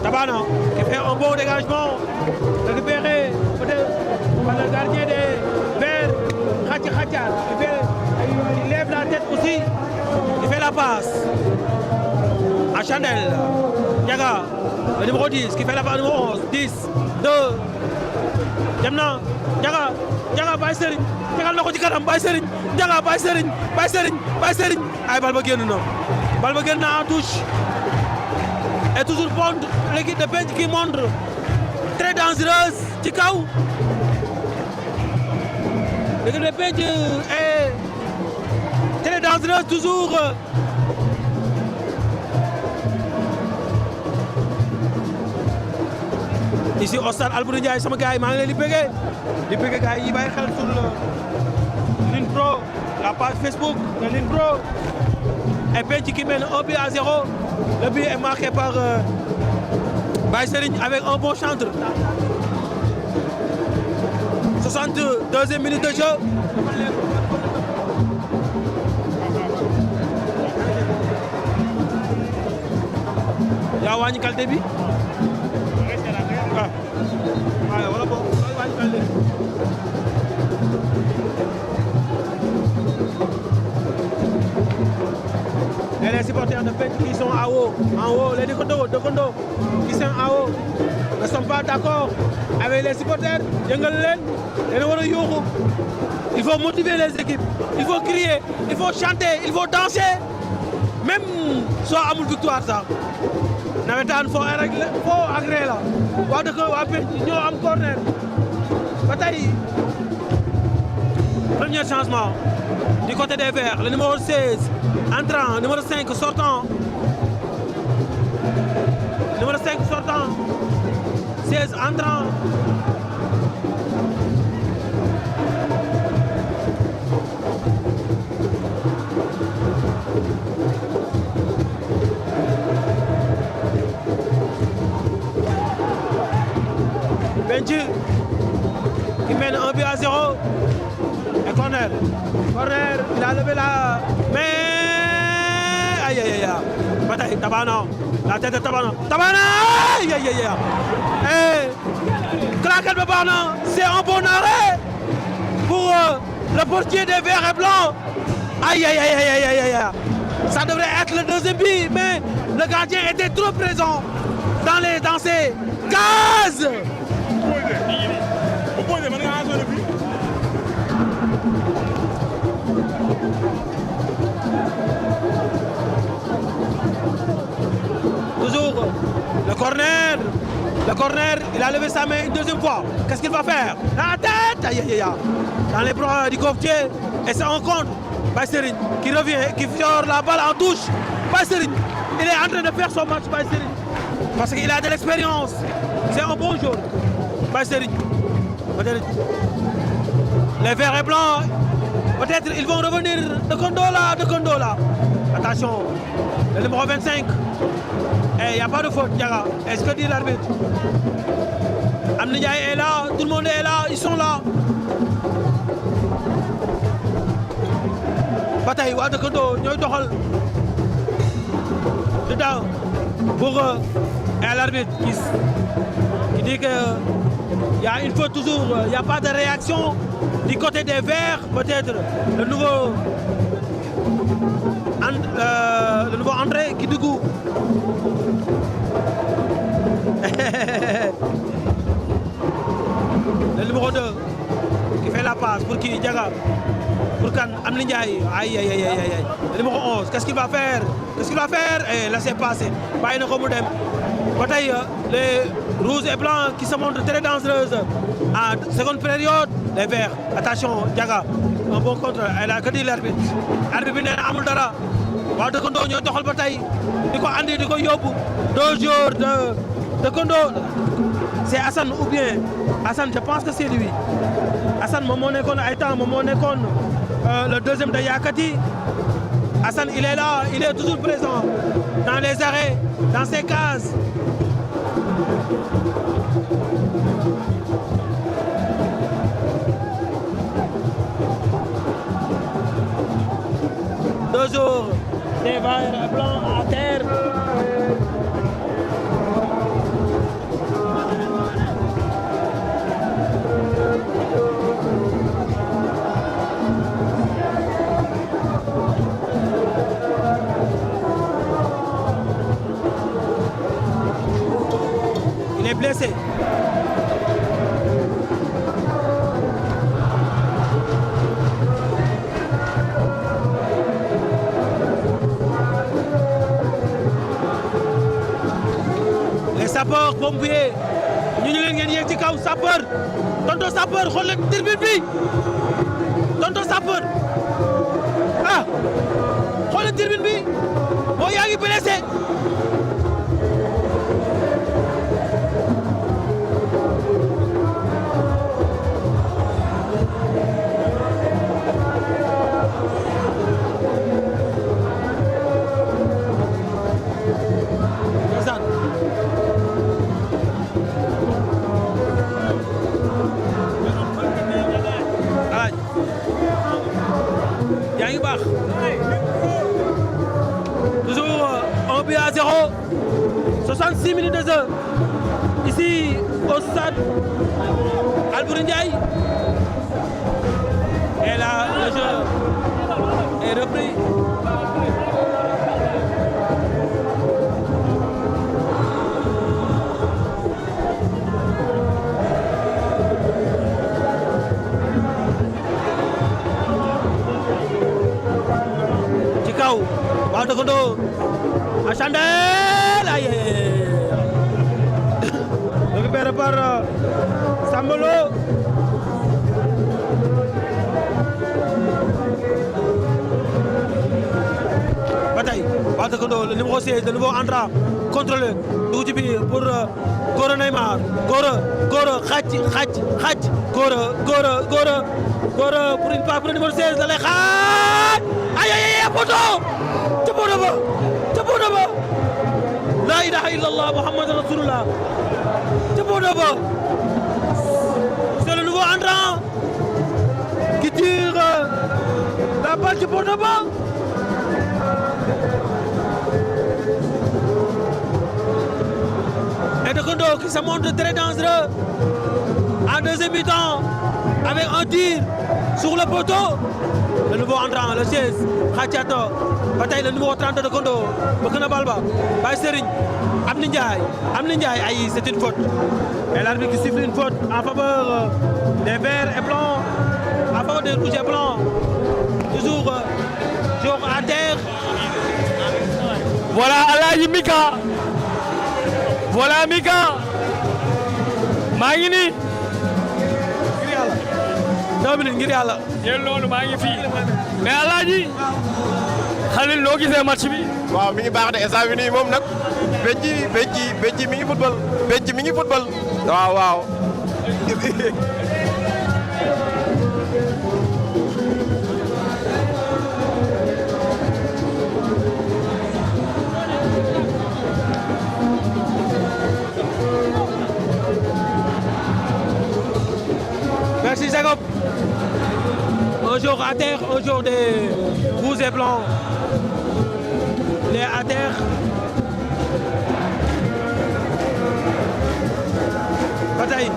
Speaker 2: Tabana qui fait un bon dégagement récupéré peut-être par le gardien des verts Khatcha il lève la tête aussi il fait la passe à Chandel Ndiaga le numéro 10 qui fait la passe numéro 11 10 2 dem na Ndiaga Baye Serigne tegal na ko ci kanam Baye Serigne Ndiaga Baye Serigne ay bal ba génn na en touche et toujours bon l'équipe de Penc qui montre très dangereuse ci kaw l'équipe de Penc est très dangereuse toujours ici au stade Albouri Ndiaye sama gars yi maa ngi leen di bëggee gars yi bàyyi xel sur Line Pro la page Facebook de Line Pro et Penc qui mène 1 but à 0 le but est marqué par Baye Serigne avec un bon centre 62e minute de jeu yaa wàññi qualité bi wala boog wàññi qualité et les supporters de Penc qui sont en haut les dëkkandoo qui sont en haut ne sont pas d'accord avec les supporters yëngal leen war a yuuxu il faut motiver les équipes il faut crier il faut chanter il faut danser même soo amul victoire sax nawetaan foo agréé la waa dëkk waa Penc ñoo am corner ba tey premier changement du côté des Verts le numéro 16 entrant numéro 5 sortant numéro 5 sortant 16 entrant Penc qui mène 1 but à 0 et corner il a levé la main aïe bataille Tabana la tête de Tabana aïe claquette ba baax na c'est un bon arrêt pour le portier des verts et blancs aïe ça devrait être le deuxième but mais le gardien était trop présent dans ces cases. Toujours le corner, il a levé sa main une deuxième fois. Qu'est-ce qu'il va faire? La tête, aïe. Dans les bras du courtier et c'est un contre. Baye Serigne qui revient, qui fiore la balle en touche. Baye Serigne, il est en train de faire son match, Baye Serigne. Parce qu'il a de l'expérience. C'est un bon joueur. Baye Serigne. Les verts et blancs Peut-être ils vont revenir de Kondo là. Attention, le numéro 25. Il n'y a pas de faute, Diaga. Est-ce que dit l'arbitre? Amna Ndiaye est là, tout le monde est là, ils sont là. Bataille, waa de Kondo, ñooy doxal. Dedans, pour l'arbitre qui dit que il y a une faute toujours, il n'y a pas de réaction du côté des Verts, peut-être le nouveau André Kidougou. Le numéro 2 qui fait la passe pour qui Diaga, pour Kan Amna Ndiaye. Aïe aïe aïe aïe. Le numéro 11, qu'est-ce qu'il va faire? Et laissez passer. Bàyyi na ko mu dem. Ba tey les rouges et blancs qui se montrent très dangereuses en seconde période. Les verts, attention Diaga, un bon contre. Elle a que dit l'arbitre. Arbitre bi nee na amul dara. Waa de Kondo ñoo doxal ba tey di ko andi di ko yóbbu. 2 joueurs de Kondo. C'est Hassan ou bien Hassan, je pense que c'est lui. Hassan moom moo nekkoon ay temps moom moo nekkoon le deuxième de Yakati. Hassan, il est là, il est toujours présent dans les arrêts, dans ses cases. Toujours des verts blancs à terre. Il est blessé. Les sapeurs pompiers ñu leen ngeen yéeg ci kaw sapeur tonton sapeur xool leen tribune bi tonton sapeur ah xool leen tribune bi boo yaa ngi blessé. Toujours 1 but à 0, 66 minutes de jeu ici au stade Albouri Ndiaye. Et là, le jeu est repris. Waa de Kondo à Chandel, aïe récupéré par Sambolo. Bataille, Waa de Kondo, le numéro 16, le nouveau Andra, contrôlé, dugg ci biir pour Gora Neymar, Gora xaj, Gora pour une passe pour le numéro 16, la lay xaaj. Aïe aïe aïe poto ca poto ba la ilaha illallah Muhammad Rasulullah ca poto ba. C'est le nouveau entrant qui tire la balle ca poto ba. Et de Kondo qui se montre très dangereux en deuxième mi-temps avec un tir sur le poteau. Le nouveau entrant, le 16, Khadiato, bataille le numéro 30 de Kondo, Bokana Balba, Baye Serigne, Amna Ndiaye, aïe, c'est une faute. Et l'arbitre qui siffle une faute en faveur des verts et blancs, en faveur des rouges et blancs. Toujours à terre.
Speaker 1: Voilà Alaji Mika. Voilà Mika. maa ngi nii.
Speaker 2: ngir yàlla. 2 minutes ngir yàlla.
Speaker 1: yéen loolu maa ngi fii. mais Alaaji. Khalil noo gisee match bi.
Speaker 3: waaw mi ngi baax de instant bi nii moom nag. Béji mi ngi football. Béji mi ngi football. waaw.
Speaker 2: Alors à terre, un jour des rouges et blancs. Les à terre. Bataille.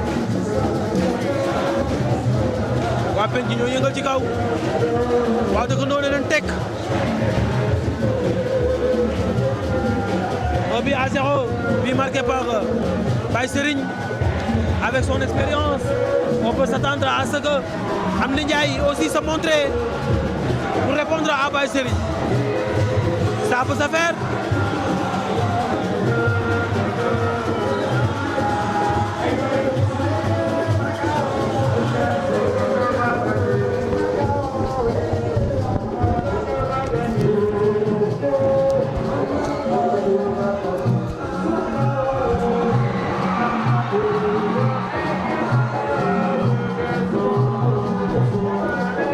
Speaker 2: waa penc ñoo yëngal ci kaw. waa dëkkandoo ne leen teg. 1-0, but marqué par Baye Serigne. Avec son expérience, on peut s'attendre à ce que Amdy Ndiaye aussi se montrer pour répondre à Baye Serigne. Ça peut se faire.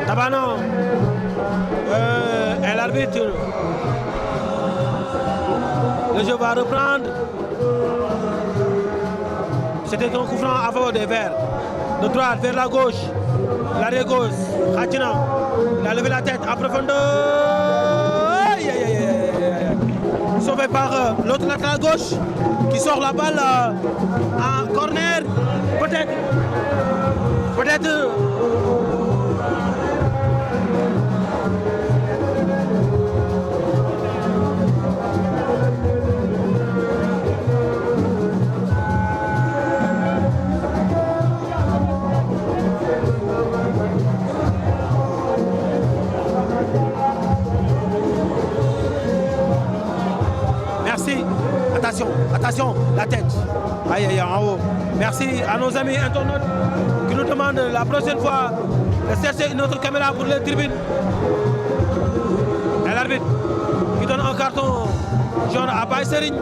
Speaker 2: Tabano et l'arbitre. Le jeu va reprendre. C'était un coup franc à faveur des Verts. De droite vers la gauche. L'arrière gauche. Khatina. Il a levé la tête en profondeur. Aïe, aïe, aïe, aïe. Sauvé par l'autre latéral gauche qui sort la balle en corner. Peut-être. Attention, la tête. Aïe, aïe, en haut. Merci à nos amis internautes qui nous demandent la prochaine fois de chercher une autre caméra pour les tribunes. Et l'arbitre qui donne un carton jaune à Baye Serigne.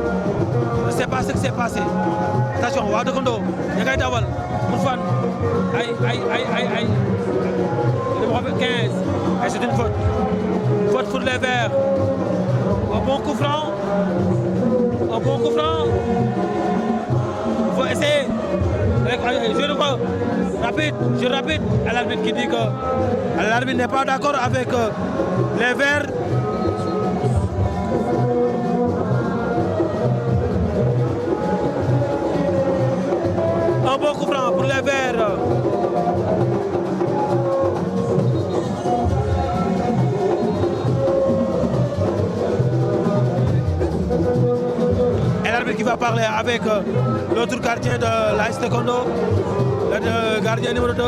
Speaker 2: Je ne sais pas ce qui s'est passé. Attention, waa dëkkandoo ña ngay dawal pour fan. Aïe. Le numéro 15. Et c'est une faute. Faute pour les Verts. Un bon coup franc. Il faut essayer. Je rapide. À l'arbitre qui dit que l'arbitre n'est pas d'accord avec les Verts. Un bon coup franc pour les Verts. Qui va parler avec l'autre gardien de l'AS Taekwondo, le gardien numéro 2.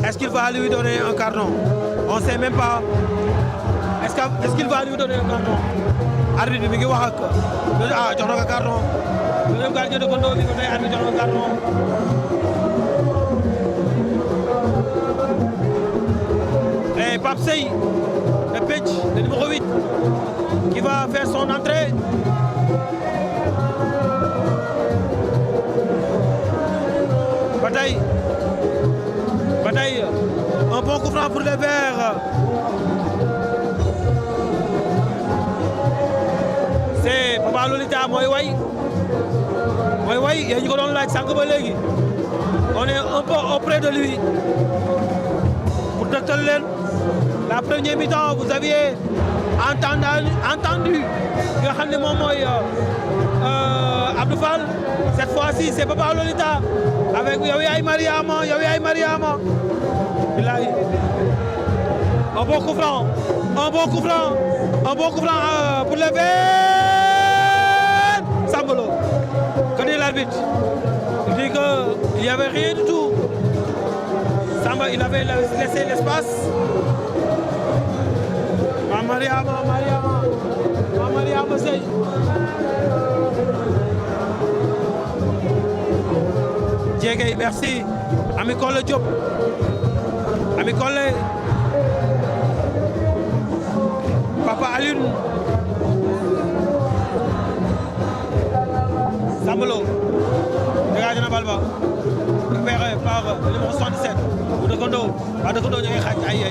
Speaker 2: Est-ce qu'il va lui donner un carton? On ne sait même pas. Est-ce qu'il va lui donner un carton? Arbitre bi ngi wax ak jox na ko carton. Le deuxième gardien de Taekwondo bi ko may arbitre jox na ko carton. Et Pape Sey, le pitch, le numéro 8, qui va faire son entrée. Bataille. Un bon coup franc pour les Verts. C'est Papa Lolita mooy way yéen ñu ko doon laaj sànq ba léegi. On est un peu auprès de lui pour dëgtal leen. La première mi-temps vous aviez entendu nga xam ne moom mooy Abdou Fall. Cette fois-ci c'est Papa Lolita avec yow yaay Mariama. Bilaay. Un bon coup franc pour les Verts. Sambolo. Que dit l'arbitre? Il dit qu'il n'y avait rien du tout. Samba, il avait laissé l'espace. Mariama Sey. Diégay, merci. Ami Collé Diop. Ami Collé. Papa Alioune. Sambolo. Dégage na bal ba. Récupéré par le numéro 77. Ou Taekwondo. Waa Taekwondo ñu ngi xaaj. Aïe.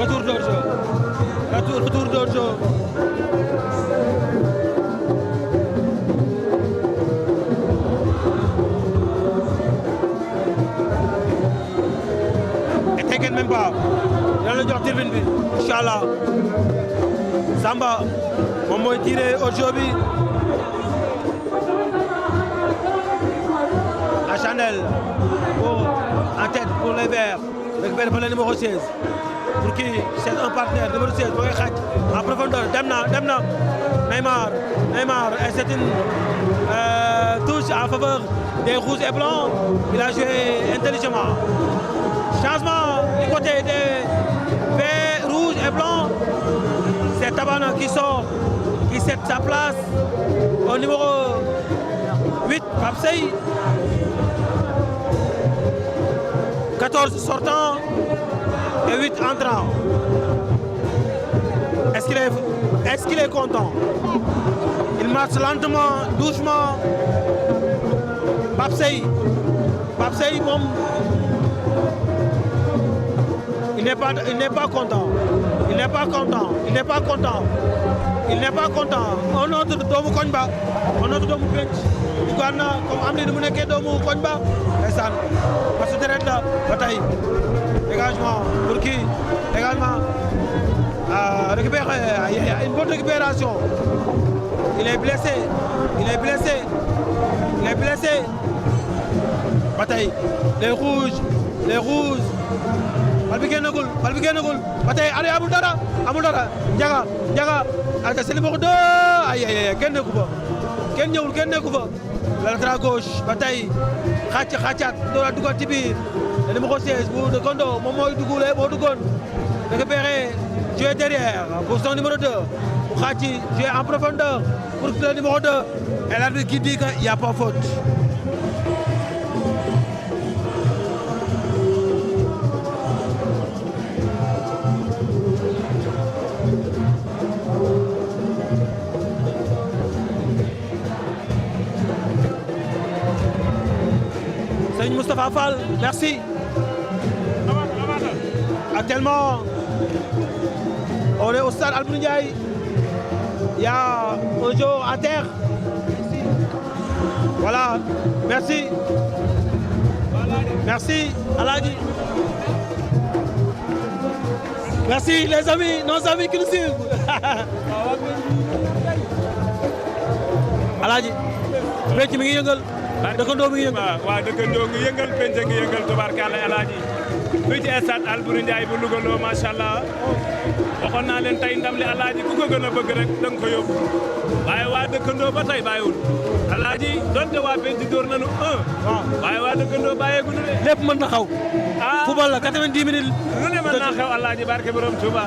Speaker 2: Retour d'hors-jeu. Même pas. la jox tribune bi incha allah Samba moom mooy tiré au jeu bi à Chanel en tête pour les Verts récupéré par le numéro 16 pour qui c'est un partenaire numéro 16 boo koy xaaj en profondeur dem na Neymar et c'est une touche en faveur des rouges et blancs. Il a joué intelligemment. Changement du côté des verts, rouges et blancs. C'est Tabana qui sort, qui cède sa place au numéro 8, Papsey. 14 sortants et 8 entrants. Est-ce qu'il est content? Il marche lentement, doucement. Papsey moom il n'est pas content. Un autre doomu koñ ba un autre doomu penc dugaan na comme am ni mu nekkee doomu koñ ba ndeysaan parce que deret la ba tey dégagement pour qui également récupérer une bonne récupération. Il est blessé. Bataille, les rouges. Bal bi génnagul. Bataille, allez, amul dara. Ndiaga. C'est le numéro 2. Aïe, kenn nekku fa. Latéral gauche, Bataille. Xacat, doora dugal ci biir. Le numéro 16 bu de Kondo, moom moo duggoon. Récupéré, jouer derrière pour son numéro 2. Pour Khati, jouer en profondeur pour le numéro 2. Et l'arbitre qui dit qu'il n'y a pas faute. C'est Moustapha Fall, merci. Actuellement, on est au stade Albouri Ndiaye. Il y a un jour à terre. Voilà, merci. Merci, Aladi. Merci les amis, nos amis qui nous suivent. Aladi, penc mi ngi yëngal. Dëkkandoo mi ngi yëngal.
Speaker 1: waaw dëkkandoo ngi yëngal penc ngi yëngal tubaarkalla Aladi. fii ci stade Albouri Ndiaye bu Louga loo macha allah waxoon naa leen tey ndam li Alaaji ku ko gën a bëgg rek da nga ko yóbbu waaye waa dëkkandoo ba tey bàyyiwul Alaaji donte waa penc dóor nañu 1 waaye waa dëkkandoo bàyyeeguñu de
Speaker 2: lépp mën na xaw football la 90 minutes
Speaker 1: lu ne mën naa xew Alaaji barke borom Touba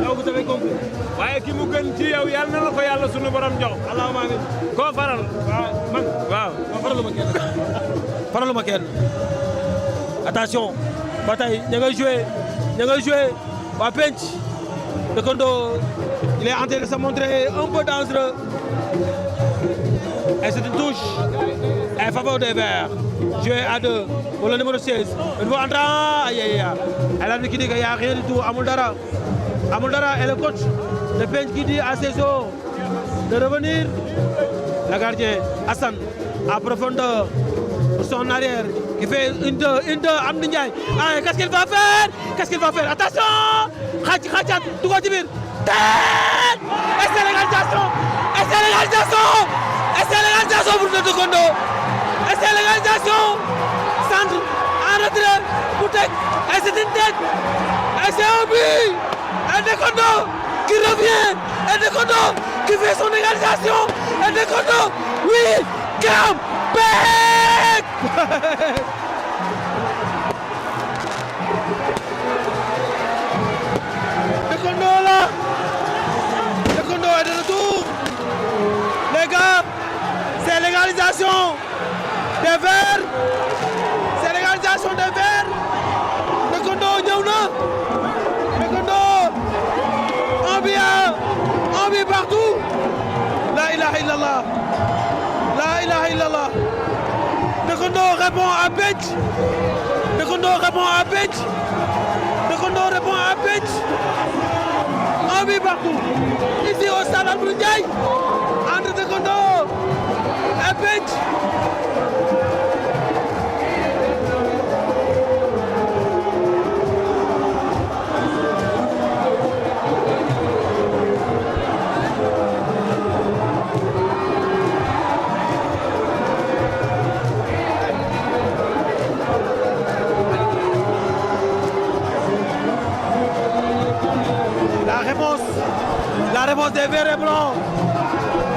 Speaker 1: waaye ki mu gën ci yow yàlla na la ko yàlla sunu borom jox
Speaker 2: allahumma amiin
Speaker 1: koo faral
Speaker 2: man
Speaker 1: waaw
Speaker 2: faraluma kenn attention ba tey ña ngay joué waa penc dëkkandoo il est en train de se montrer un peu dangereux et c'est une touche en faveur des Verts joué à 2 pour le numéro 16 une fois entrant elle a dit qu'il y a rien du tout amul dara et le coach de penc qui dit à ses joueurs de revenir le gardien Hassan en profondeur pour son arrière qui fait une deux Amdi Ndiaye qu'est-ce qu'il va faire attention xacat dugal ci biir tête et c'est l'égalisation pour le Dëkkandoo et c'est l'égalisation centre en retrait pour teg et c'est une tête et c'est un but et Dëkkandoo qui revient et Dëkkandoo qui fait son égalisation et Dëkkandoo oui come back Dëkkandoo est de retour les gars c'est l'égalisation des Verts Dëkkandoo ñëw na Dëkkandoo un but partout la ilaha illallah Dëkkandoo répond à Penc Dëkkandoo répond à Penc un but partout ici au stade Albouri Ndiaye entre Dëkkandoo et Penc La réponse des verts et blancs.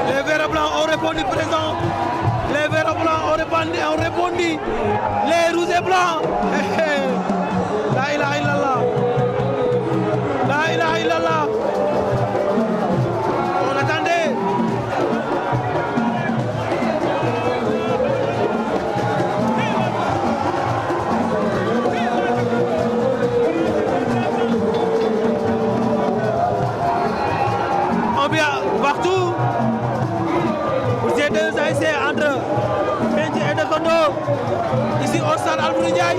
Speaker 2: Les verts et blancs ont répondu présent. Les verts et blancs ont répondu. Les rouges et blancs. La ilaha illallah. La ilaha illallah. On attendait. Partout pour ces deux ASC entre Penc et Dekondo ici au stade Albouri Ndiaye.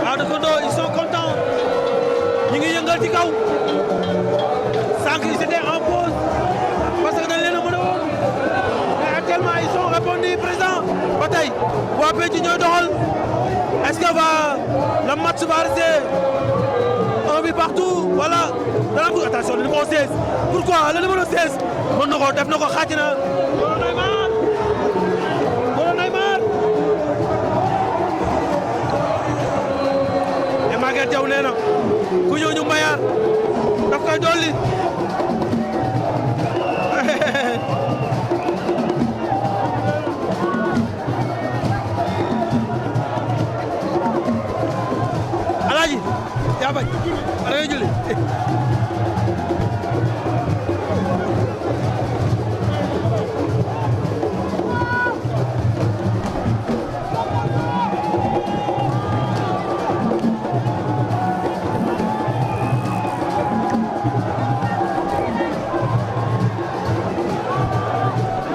Speaker 2: À Dekondo ils sont contents ñu ngi yëngal ci kaw sànq ils étaient en pause parce que dañ leen a mën a woon mais actuellement ils sont répondus présents. ba tey waa Penc ñooy doxal est-ce que le match va rester un but partout voilà dana bëgg attention le numéro 16 pourquoi le numéro 16 mën na ko def na ko xàcc na Gora Neymar et Maguette Diaw nee na ku ñëw ñu mbayaar daf koy dolli yaa bañ ala ngay julli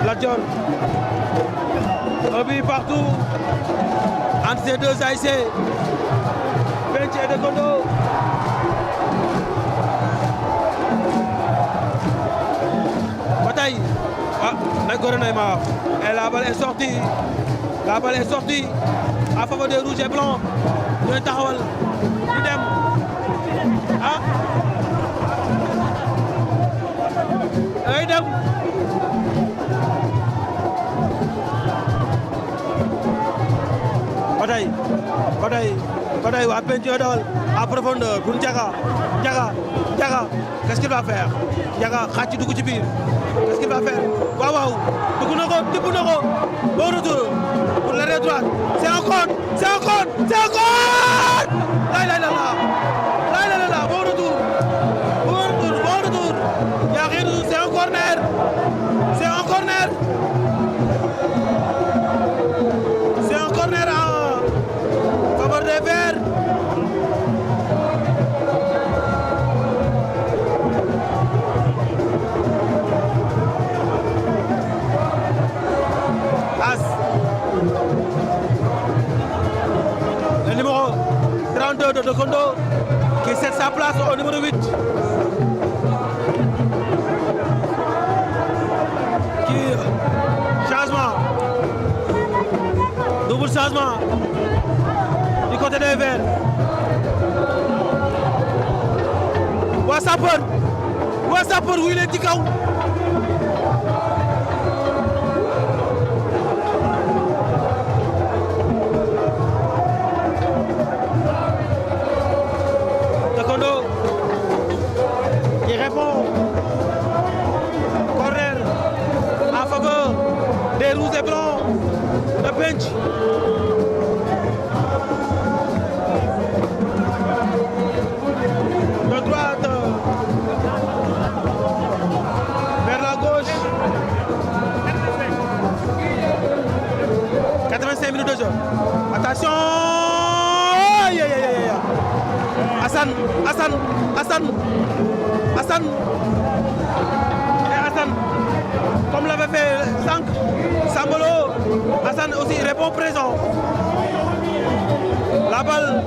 Speaker 2: Lat Dior un but partout entre ces deux ASC Penc et Dekondo. Bataille. Ah, Gora Neymar. Et la balle est sortie. La balle est sortie à faveur des rouges et blancs. Ñooy taxawal ñu dem. Ah. Ay dem. Bataille waa Penc ñooy dawal à profondeur pour Ndiaga qu'est-ce qu'il va faire Ndiaga xàcc dugg ci biir qu'est-ce qu'il va faire waaw dugg na ko tibb na ko bon retour pour l'arrière droite c'est un contre la ilaha illallah bon retour y a rien du tout c'est un corner en faveur des Verts. Le numéro 32 de Dekondo qui cède sa place au numéro 8. Double changement du côté des Verts. waa Sapeur wuy leen ci kaw. Dekondo qui répond. Corner en faveur des rouges et blancs de Penc. De droite vers la gauche. 85 minutes de jeu. Attention. Hassan. Et Hassan, comme l'avait fait Sank, Sambolo, Hassan aussi répond présent. La balle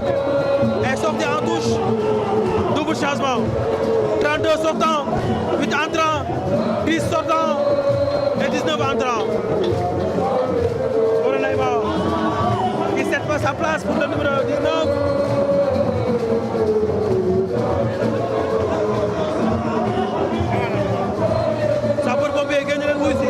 Speaker 2: est sortie en touche. Double changement. 32 sortants, 8 entrants, 10 sortants et 19 entrants. Gora Neymar qui cède pas sa place pour le numéro 19. Sapeur-pompier génn leen wuy si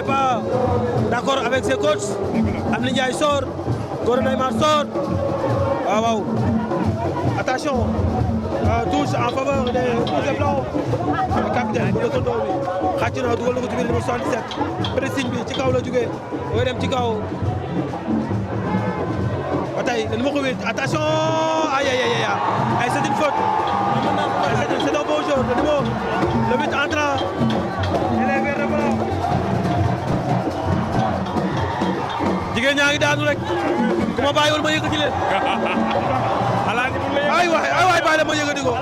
Speaker 2: pas d'accord avec ses coachs. Amine Ndiaye sort, Gora Neymar sort. Ah waaw. Attention, touche en faveur des Rouges et Blancs. Le capitaine bu Kondo bi xàcc na dugal na ko ci biir numéro 77. Pressing bi ci kaw la jógee mooy dem ci kaw. Ba tey le numéro 8, attention, aïe aïe aïe aïe, c'est une faute. C'est un bon jeu, le 8 entrant. Il est vers le ballon. Jigéen ñaa ngi daanu rek ku ma bàyyiwul ma yëkkati leen. ay waay bàyyi la ma yëkkati ko.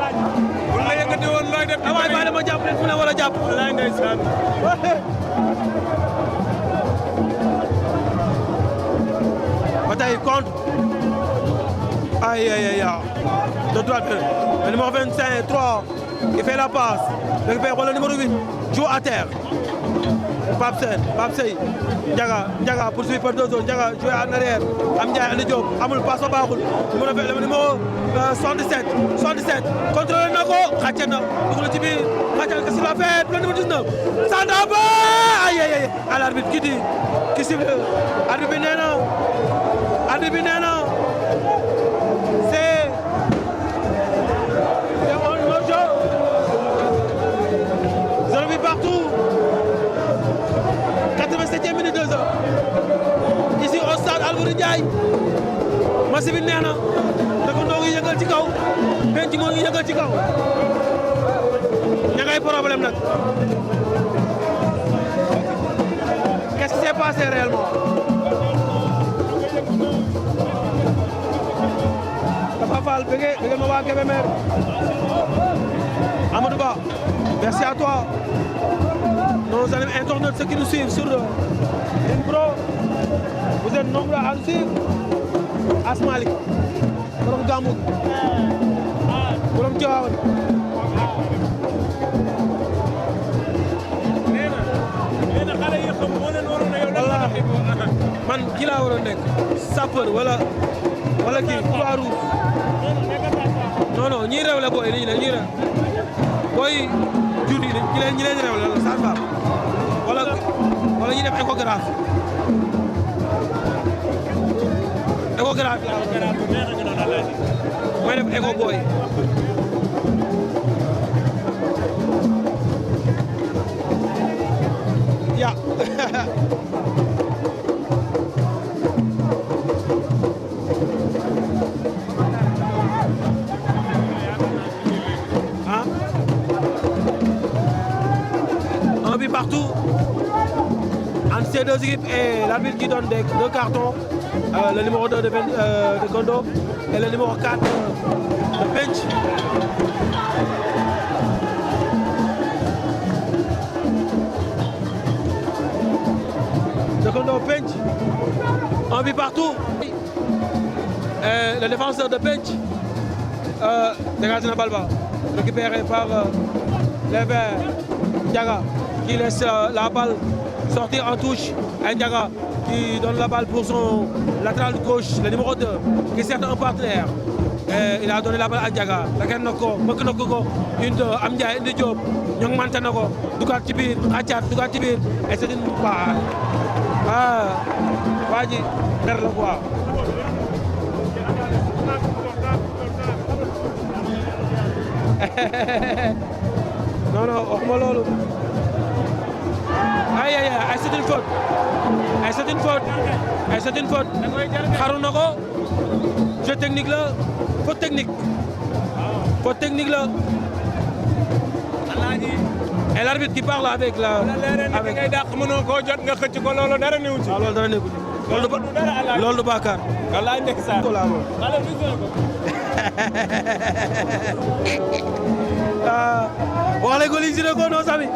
Speaker 1: bu la yëkkati woon looy def.
Speaker 2: ay waay bàyyi la ma jàpp leen fu ne war a jàpp.
Speaker 1: walaay ndeysaan.
Speaker 2: Ba tey contre. Aïe aïe aïe de droite le numéro 25 3 il fait la passe récupère le numéro 8 joue à terre Pape Sey Ndiaga poursuivi par deux autres Ndiaga joué en arrière am Ndiaye andi Diop amul passe ba baaxul le numéro 77 contrôlé na ko xàcce na dugg na ci biir xàcce na sur la fête le numéro 19 Sandaba aïe aïe aïe à l'arbitre qui siffle arbitre bi nee na c'est un jeu. 0 but partout. 87e minute 2 heures. Ici au stade Albouri Ndiaye. Match bi neex na. Kondo ngi yëngal ci kaw. Penc moo ngi yëngal ci kaw. ña ngay problème nag. Qu'est-ce qui s'est passé réellement? Fall bëgg ma waa Kébémer Amadou Ba merci à toi nos amis internautes ceux qui nous suivent sur Line Pro vous êtes nombreux à nous suivre Asmalik borom Gamou borom Tivaouane
Speaker 1: nee na xale yi xam moo leen waroon a yow
Speaker 2: man ki laa waroon nekk sapeur wala kii Croix-Rouge non ñii réew la booy ñii réew booy jur yi ñi leen réew la sage-femme wala ñi def échographie mooy def écho booy ya partout entre ces deux équipes et l'arbitre qui donne deux cartons, le numéro 2 de Kondo et le numéro 4 de Bench. De Kondo Bench, un but partout. Le défenseur de Bench dégage la balle bas, récupéré par les Verts. Ndiaga qui laisse la balle sortir en touche. Ndiaga qui donne la balle pour son latéral gauche, le numéro 2, qui est certes un partenaire. Il a donné la balle à Ndiaga. Laken Noko, Mokinoko, une de Amdia et Diop, Nyong Mantanoko, Dugat Tibir, Achat, Dugat Tibir, et c'est une balle. Ah, Wadi, vers le bois. Non, Okmololo. Aïe, c'est une faute. C'est une faute. Harunako, jeu technique là, faute technique. Faute technique là. Et l'arbitre qui parle avec la. Avec. Lolo Bakar. Voilà les golis de nos amis.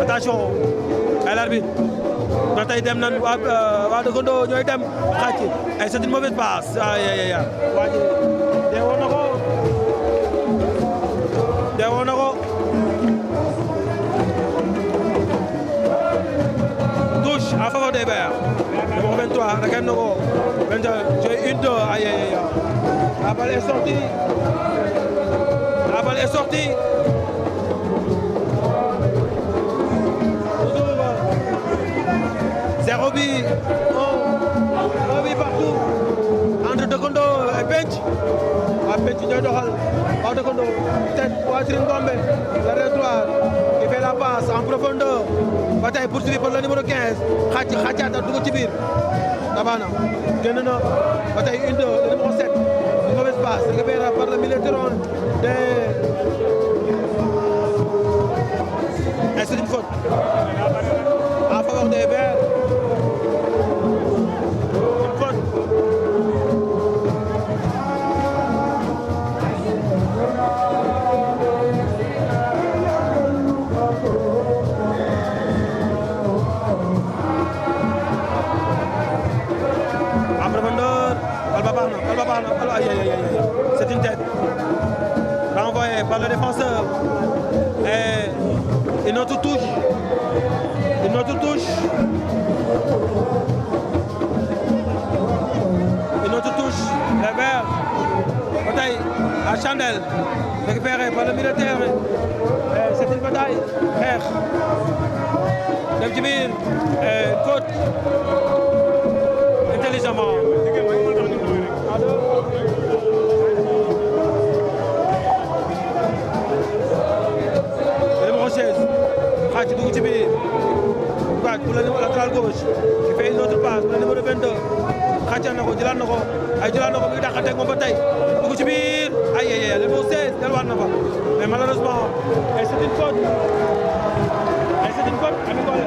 Speaker 2: Attention, à l'arbitre. Nathalie Demnan, de Kondo, c'est une mauvaise passe. Aïe. Touche en faveur des Verts. Numéro 23, Rakanogo. 22, j'ai une 2. Aïe. La balle est sortie. bi un but partout entre Dekondo et Bench. waa Bench ñooy doxal waa Dekondo tête poitrine Ngombe l'arrière droit qui fait la passe en profondeur ba tey poursuivi par le numéro 15 xàccaata dugg ci biir Tabana génn na ba tey une deux le numéro 7 une mauvaise passe récupéré par le milieu de terrain et c'est une faute en faveur des Verts. Une faute. En profondeur, c'est une tête. Renvoyé par le défenseur. Et une autre touche. Une autre touche. Une autre touche. Les Verts. Bataille à Chandelle. Récupéré par le militaire. C'est une bataille. Frère. Dem ci biir. Faute. Intelligemment. Xaaj dugg ci biir Bac pour le latéral gauche qui fait une autre passe pour le numéro 22 xaajal na ko jëlaat na ko mi ngi dàqante ak moom ba tey dugg ci biir ay le numéro 16 delluwaat na fa mais malheureusement c'est une faute Ami Collé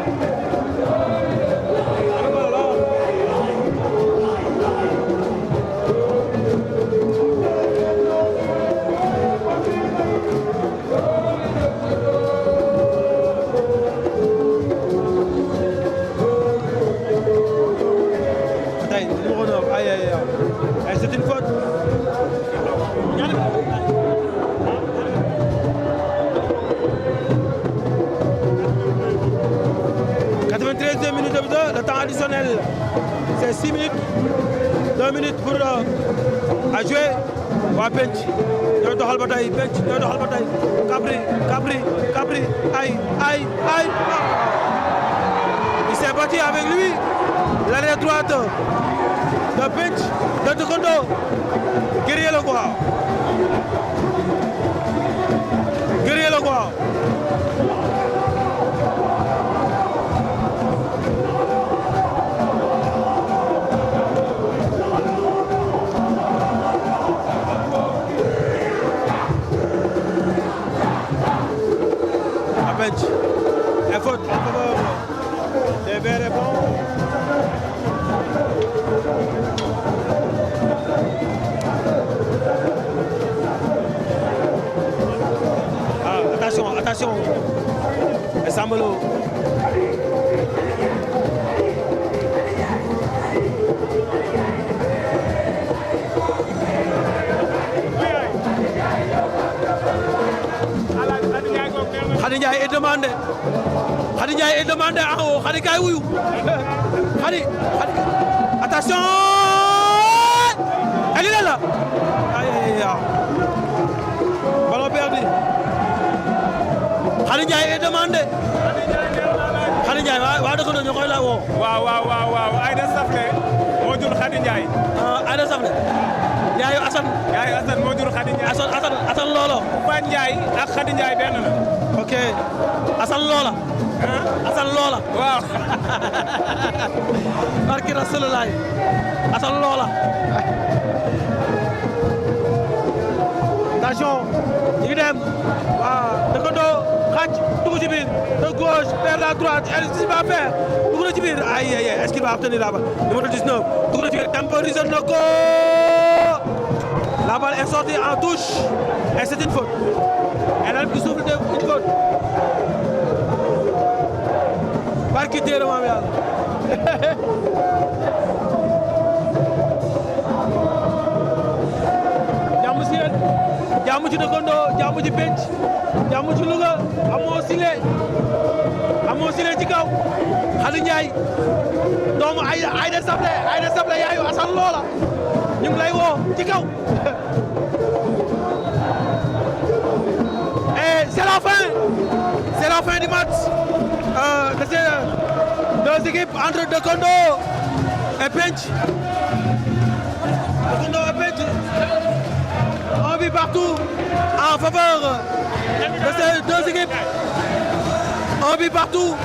Speaker 2: c'est une faute. 93e minute de jeu, le temps additionnel c'est 6 minutes, 2 minutes pour à jouer. waa Bench ñooy doxal ba tey Bench ñooy doxal ba tey Cabri ay il s'est battu avec lui l'arrière droite de Bench de Dekondo guerrier la quoi Bench et faute en faveur des Verts est bon. Attention et Sambalo. Khady Ndiaye est demandé en haut Khady kay wuyu Khady attention elle est là aïe ballon perdu Khady Ndiaye est demandé Khady Ndiaye waa dëkk na ñu koy la woo
Speaker 4: waaw Aïda Saflé moo jur Khady Ndiaye
Speaker 2: Aïda Saflé yaayu Assane
Speaker 4: moo jur Khady Ndiaye
Speaker 2: Assane Lolo
Speaker 4: Fane Ndiaye ak Khady Ndiaye benn la
Speaker 2: ok Assane Loola waaw barki Rasulullah Assane Loola attention ñu ngi dem waaw Dekondo xaaj dugg ci biir de gauche vers la droite qu'est-ce qu'il va faire dugg na ci biir aïe est-ce qu'il va obtenir la balle numéro 19 dugg na ci biir temporisé na ko la balle est sortie en touche et c'est une faute et l'arbitre qui souffle une faute barki téere maam yàlla jàmm si yéen jàmm ci Dekondo jàmm ci Bench jàmm ci Louga amoo sile ci kaw Khady Ndiaye doomu Aïda Saflé yaayu Assane Loola ñu ngi lay woo ci kaw et c'est la fin du match de deux équipes entre Dekondo et Pench. Dekondo et Pench. Un but partout en faveur de ces deux équipes. Un but partout